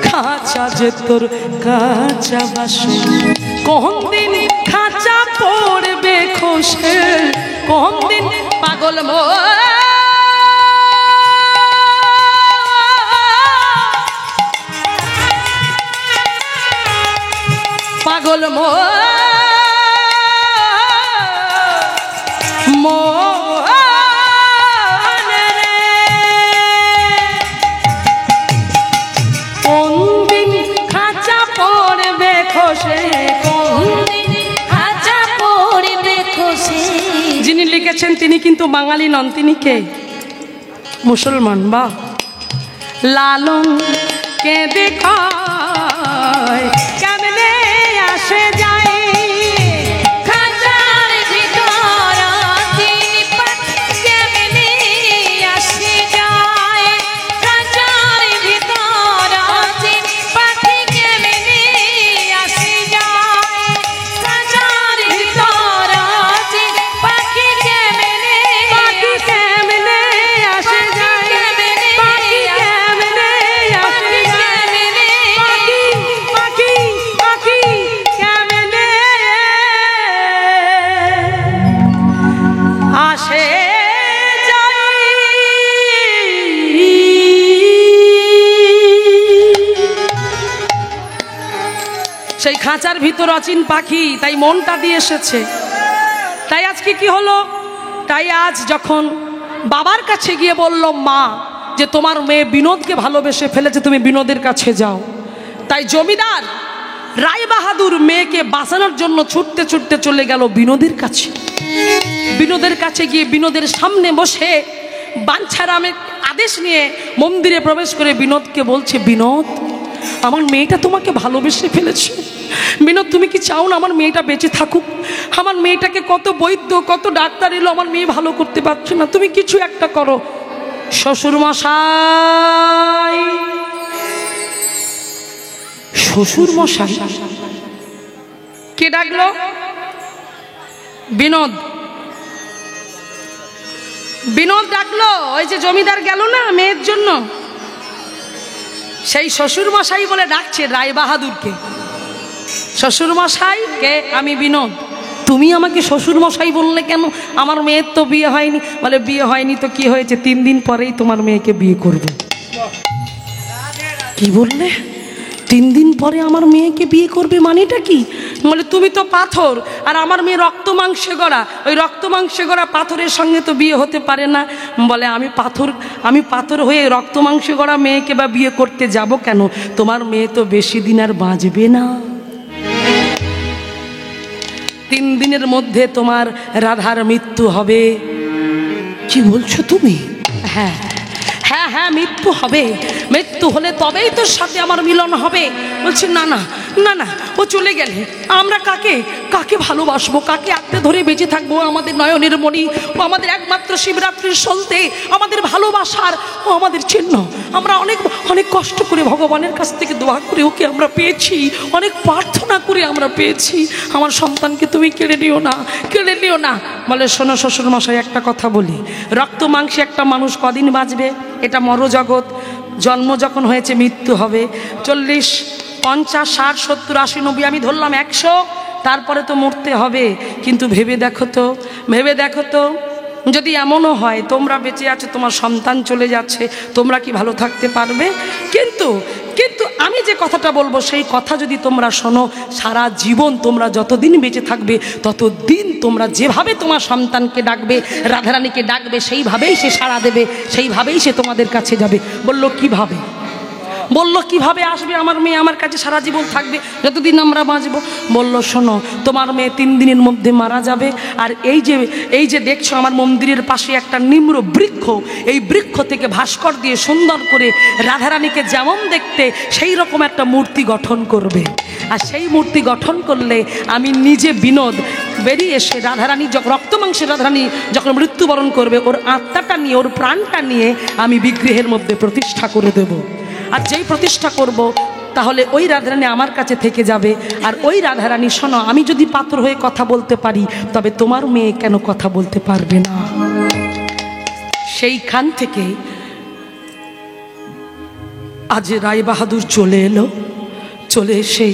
A: খাঁচা যে তোর কাঁচা বাসে, কোন দিন খাঁচা পড়বে খসে, কোন দিন পাগল পাগল যিনি লিখেছেন তিনি কিন্তু বাঙালি নন, তিনি কে? মুসলমান। বা লালন কে দেখায় কেমনে আসে যায়, খাঁচার ভিতর কেমনে আসে যায়, খাঁচার ভিতর পাখি কেমনে আসে যায়, খাঁচার ভিতর পাখি কেমনে আসে যায়, পাখি কেমনে আসে সেই খাঁচার ভিতর অচিন পাখি, তাই মনটা দিয়ে এসেছে। তাই আজকে কি হলো? তাই আজ যখন বাবার কাছে গিয়ে বলল মা যে তোমার মেয়ে বিনোদকে ভালোবেসে ফেলেছে, তুমি বিনোদের কাছে যাও। তাই জমিদার রায় বাহাদুর মেয়েকে বাঁচানোর জন্য ছুটতে ছুটতে চলে গেল বিনোদের কাছে। বিনোদের কাছে গিয়ে বিনোদের সামনে বসে বাঞ্ছারামের আদেশ নিয়ে মন্দিরে প্রবেশ করে বিনোদকে বলছে, বিনোদ আমার মেয়েটা তোমাকে ভালোবেসে ফেলেছে। বিনোদ তুমি কি চাও না আমার মেয়েটা বেঁচে থাকুক? আমার মেয়েটাকে কত বৈদ্য কত ডাক্তার এলো, আমার মেয়ে ভালো করতে পারছে না, তুমি কিছু একটা করো। শ্বশুর মশাই, শ্বশুর মশাই কে ডাকলো? বিনোদ। বিনোদ ডাকলো, ওই যে জমিদার গেল না মেয়ের জন্য, সেই শ্বশুর মশাই বলে ডাকছে রায় বাহাদুরকে। শ্বশুর মশাই কে? আমি বিনোদ। তুমি আমাকে শ্বশুর মশাই বললে কেন? আমার মেয়ের তো বিয়ে হয়নি। বলে বিয়ে হয়নি তো কি হয়েছে, 3 দিন পরেই তোমার মেয়েকে বিয়ে করব। কি বললে? 3 দিন পরে আমার মেয়েকে বিয়ে করবে, মানেটা কি? বলে তুমি তো পাথর আর আমার মেয়ে রক্ত মাংসে গড়া, ওই রক্ত মাংসে গড়া পাথরের সঙ্গে তো বিয়ে হতে পারে না। বলে আমি পাথর হয়ে রক্ত মাংসে গড়া মেয়েকে বা বিয়ে করতে যাব কেন? তোমার মেয়ে তো বেশি দিন আর বাঁচবে না। 3 দিনের মধ্যে তোমার রাধার মৃত্যু হবে। কি বলছো তুমি? হ্যাঁ হ্যাঁ হ্যাঁ, মৃত্যু হবে। মৃত্যু হলে তবেই তোর সাথে আমার মিলন হবে। বলছে না না, না না, ও চলে গেলে আমরা কাকে কাকে ভালোবাসবো, কাকে আঁকড়ে ধরে বেঁচে থাকবো? আমাদের নয়নের মণি, ও আমাদের একমাত্র শিবরাত্রির সলতে, আমাদের ভালোবাসার, ও আমাদের চিহ্ন। আমরা অনেক অনেক কষ্ট করে ভগবানের কাছ থেকে দোয়া করে ওকে আমরা পেয়েছি, অনেক প্রার্থনা করে আমরা পেয়েছি। আমার সন্তানকে তুমি কেড়ে নিও না, কেড়ে নিও না। বলে শোনো শ্বশুরমশাই, একটা কথা বলি, রক্ত মাংসে একটা মানুষ কদিন বাঁচবে? এটা মরজগৎ। জন্ম যখন হয়েছে মৃত্যু হবে। 40, 50, 60, 70, 80, 90, আমি ধরলাম 100, তারপরে তো মরতে হবে। কিন্তু ভেবে দেখো তো, ভেবে দেখো তো, যদি এমনও হয় তোমরা বেঁচে আছো, তোমার সন্তান চলে যাচ্ছে, তোমরা কি ভালো থাকতে পারবে? কিন্তু কিন্তু আমি যে কথাটা বলবো সেই কথা যদি তোমরা শোনো, সারা জীবন তোমরা যতদিন বেঁচে থাকবে ততদিন তোমরা যেভাবে তোমার সন্তানকে ডাকবে, রাধারানীকে ডাকবে, সেইভাবেই সে সাড়া দেবে, সেইভাবেই সে তোমাদের কাছে যাবে। বলল কিভাবে? বলল কিভাবে আসবে আমার মেয়ে আমার কাছে সারা জীবন থাকবে যতদিন আমরা বাঁচবো? বলল শোনো, তোমার মেয়ে 3 দিনের মধ্যে মারা যাবে। আর এই যে দেখছো আমার মন্দিরের পাশে একটা নিম্র বৃক্ষ, এই বৃক্ষ থেকে ভাস্কর দিয়ে সুন্দর করে রাধারানীকে যেমন দেখতে সেই রকম একটা মূর্তি গঠন করবে। আর সেই মূর্তি গঠন করলে আমি নিজে বিনোদ বেরিয়ে এসে রাধারানী যখন রক্তমাংসের রাধারানী যখন মৃত্যুবরণ করবে, ওর আত্মাটা নিয়ে, ওর প্রাণটা নিয়ে আমি বিগ্রহের মধ্যে প্রতিষ্ঠা করে দেব। আর যেই প্রতিষ্ঠা করব তাহলে ওই রাধারানী আমার কাছে থেকে যাবে। আর ওই রাধারানী শোনো, আমি যদি পাত্র হয়ে কথা বলতে পারি, তবে তোমার মেয়ে কেন কথা বলতে পারবে না? সেইখান থেকে আজ রায় বাহাদুর চলে এলো। চলে এসে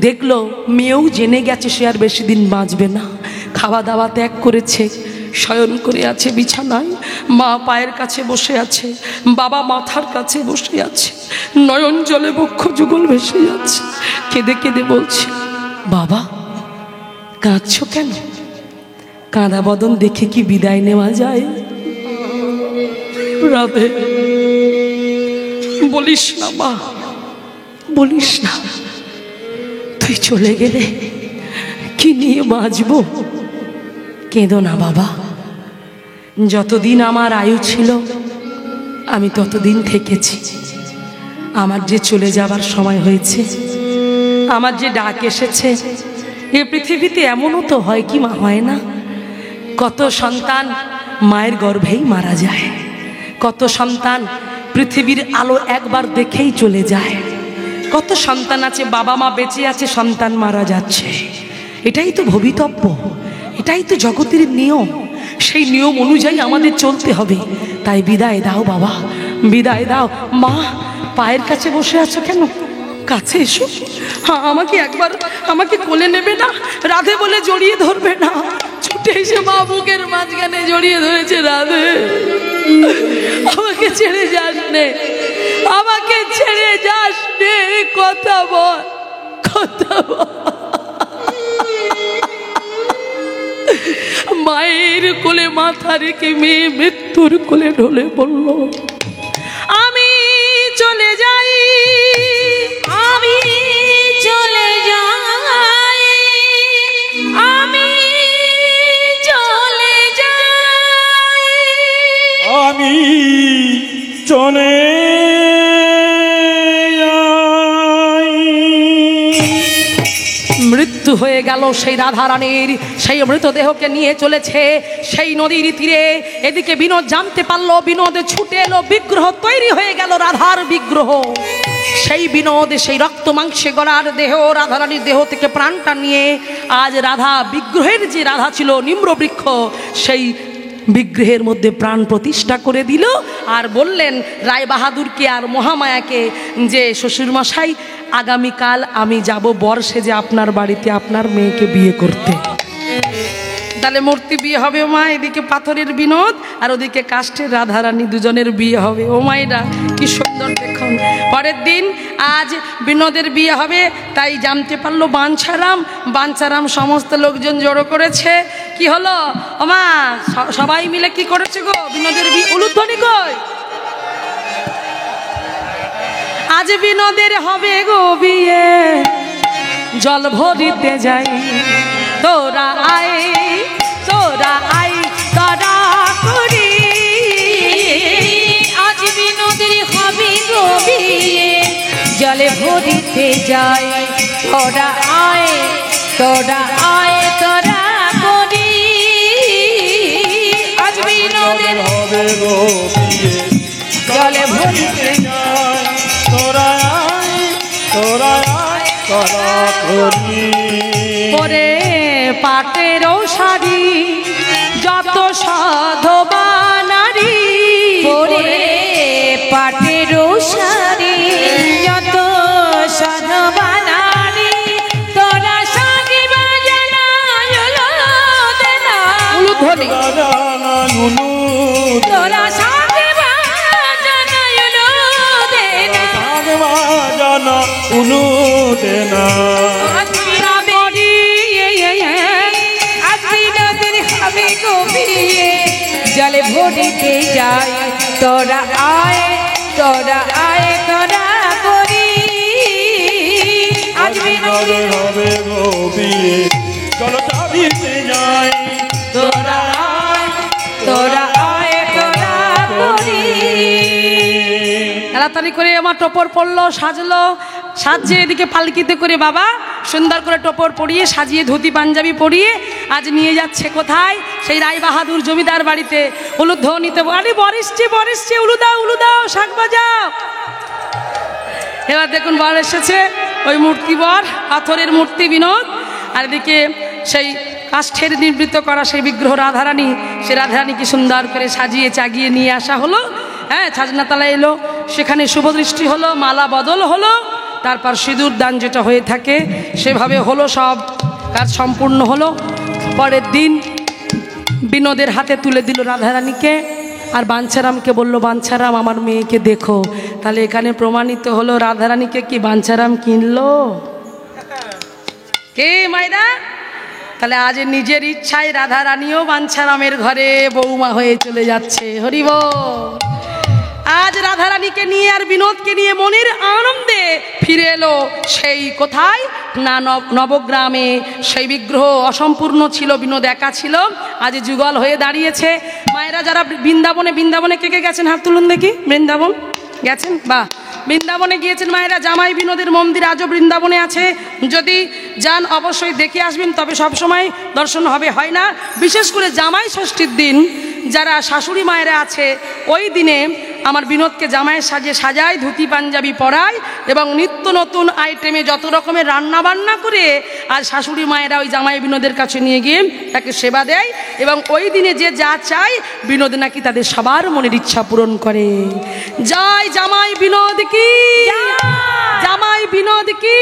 A: দেখলো মেয়েও জেনে গেছে সে আর বেশি দিন বাঁচবে না। খাওয়া দাওয়া ত্যাগ করেছে, শয়ন করে আছে বিছানায়, মা পায়ের কাছে বসে আছে, বাবা মাথার কাছে বসে আছে, নয়ন জলে বক্ষ যুগল ভেসে যাচ্ছে। কেঁদে কেঁদে বলছে, বাবা কাঁদছো কেন? কাঁদা বদন দেখে কি বিদায় নেওয়া যায়? রাধে, বলিস না মা, বলিস না। তুই চলে গেলে কি নিয়ে বাঁচবো? কেঁদো না বাবা, যতদিন আমার আয়ু ছিল আমি ততদিন থেকেছি। আমার যে চলে যাবার সময় হয়েছে, আমার যে ডাক এসেছে, এ পৃথিবীতে এমনও তো হয় কি মা, হয় না? কত সন্তান মায়ের গর্ভেই মারা যায়, কত সন্তান পৃথিবীর আলো একবার দেখেই চলে যায়, কত সন্তান আছে বাবা মা বেঁচে আছে, সন্তান মারা যাচ্ছে। এটাই তো ভবিতব্য, এটাই তো জগতের নিয়ম। সেই নিয়ম অনুযায়ী আমাদের চলতে হবে। তাই বিদায় দাও বাবা, বিদায় দাও। মা পায়ের কাছে বসে আছো কেন? কাছে এসো, হ্যাঁ আমাকে কোলে নেবে না? রাধে বলে জড়িয়ে ধরবে না? ছুটে এসে মা বুকের মাঝখানে জড়িয়ে ধরেছে। রাধে আমাকে ছেড়ে যাস নে, আমাকে ছেড়ে যাস নে, কথা বল, কথা বল। মায়ের কোলে মাথা রেখে মেয়ে মৃত্যুর কোলে ঢলে পড়ল। আমি চলে যাই,
B: আমি চলে যাই, আমি চলে যাই,
C: আমি চলে যাই।
A: মৃত্যু হয়ে গেল সেই রাধারানীর। সেই মৃতদেহকে নিয়ে চলেছে সেই নদীর তীরে। এদিকে বিনোদ জানতে পারলো, বিনোদে ছুটে এলো, বিগ্রহ তৈরি হয়ে গেল, রাধার বিগ্রহ। সেই বিনোদ সেই রক্ত মাংসে গড়ার দেহ, রাধারানীর দেহ থেকে প্রাণটা নিয়ে আজ রাধা বিগ্রহের যে রাধা ছিল নিম্র বৃক্ষ, সেই বিগ্রহের মধ্যে প্রাণ প্রতিষ্ঠা করে দিল। আর বললেন রায় বাহাদুরকে আর মহামায়াকে যে শ্বশুরমশাই আগামীকাল আমি যাব বর্ষে যে আপনার বাড়িতে আপনার মেয়েকে বিয়ে করতে। তাহলে মূর্তি বিয়ে হবে মা, এদিকে পাথরের বিনোদ আর ওদিকে কাষ্ঠের রাধারানী, দুজনের বিয়ে হবে। ও মায়েরা কি সুন্দর দেখুন। পরের দিন আজ বিনোদের বিয়ে হবে, তাই জানতে পারলো বাঞ্ছারাম সমস্ত লোকজন জড়ো করেছে। কি হলো ও মা, সবাই মিলে কি করেছে গো? বিনোদের বিয়ে। উলুধ্বনি কই? আজ বিনোদের হবে গো বিয়ে, জল ভরিতে যাই, তোরা আয় তোরা আয় তারা করি।
B: আজ বিনোদের হবে গো বিয়ে, জলে ভরিতে যায়, তোরা আয় তোরা আয় তোরা করি আজ বিনোদের
C: হবে গো বিয়ে
B: জলে ভরিতে
C: তোরা আয় তোরা আয় তোরা করি
A: পরে পাটেরও শাড়ি যত সাধবা নারী
B: পরে পাটেরও শাড়ি যত সাধবা নারী তোরা সাজি বাজানা
A: উলুধ্বনি
C: জানা নুনু
B: তোরা সাজি বাজানা
C: জানা উনু দেনা
B: জলে ভরিতে যাই তোরা আয় তোরা আয় তোরা করি আজ
C: বিনোদে হবে গো বিয়ে চলো চাবিতে যাই
B: তোরা আয় তোরা আয় তোরা করি
A: তাড়াতাড়ি করে আমার টোপর পরলো সাজলো সাজিয়ে এদিকে পালকিতে করে বাবা সুন্দর করে টোপর পরিয়ে সাজিয়ে ধুতি পাঞ্জাবি পরিয়ে আজ নিয়ে যাচ্ছে কোথায় সেই রায় বাহাদুর জমিদার বাড়িতে উলুধ্বনিতে আরে বরিষ্ঠে উলুদাও শাক বাজাও। এবার দেখুন বর এসেছে ওই মূর্তি বর পাথরের মূর্তি বিনোদ আর এদিকে সেই কাষ্ঠের নির্মিত করা সেই বিগ্রহ রাধারানী সে রাধারানীকে সুন্দর করে সাজিয়ে চাগিয়ে নিয়ে আসা হলো। হ্যাঁ ছাজনাতলা এলো সেখানে শুভদৃষ্টি হলো মালা বদল হলো তারপর সিঁদুর দান যেটা হয়ে থাকে সেভাবে হলো সব কাজ সম্পূর্ণ হলো। পরের দিন বিনোদের হাতে তুলে দিল রাধারানীকে আর বাঞ্ছারামকে বলল বাঞ্ছারাম আমার মেয়েকে দেখো। তাহলে এখানে প্রমাণিত হলো রাধারানীকে কি বাঞ্ছারাম কিনলো কে মাইরা? তাহলে আজ নিজের ইচ্ছায় রাধারানীও বাঞ্ছারামের ঘরে বৌমা হয়ে চলে যাচ্ছে। হরিব আজ রাধারানীকে নিয়ে আর বিনোদকে নিয়ে মনের আনন্দে ফিরে এলো সেই কোথায় না নবগ্রামে। সেই বিগ্রহ অসম্পূর্ণ ছিল, বিনোদ একা ছিল, আজ যুগল হয়ে দাঁড়িয়েছে। মায়েরা যারা বৃন্দাবনে কে কে গেছেন হাত তুলুন দেখি। বৃন্দাবন গেছেন? বাহ, বৃন্দাবনে গিয়েছেন মায়েরা। জামাই বিনোদের মন্দির আজও বৃন্দাবনে আছে, যদি যান অবশ্যই দেখে আসবেন, তবে সবসময় দর্শন হবে হয় না। বিশেষ করে জামাই ষষ্ঠীর দিন যারা শাশুড়ি মায়েরা আছে ওই দিনে আমার বিনোদকে জামাইয়ের সাজায় ধুতি পাঞ্জাবি পরায় এবং নিত্য নতুন আইটেমে যত রকমের রান্না বান্না করে আর শাশুড়ি মায়েরা ওই জামাই বিনোদের কাছে নিয়ে গিয়ে তাকে সেবা দেয় এবং ওই দিনে যে যা চায় বিনোদ নাকি তাদের সবার মনের ইচ্ছা পূরণ করে। জয় জামাই বিনোদ কি, জামাই বিনোদ কি।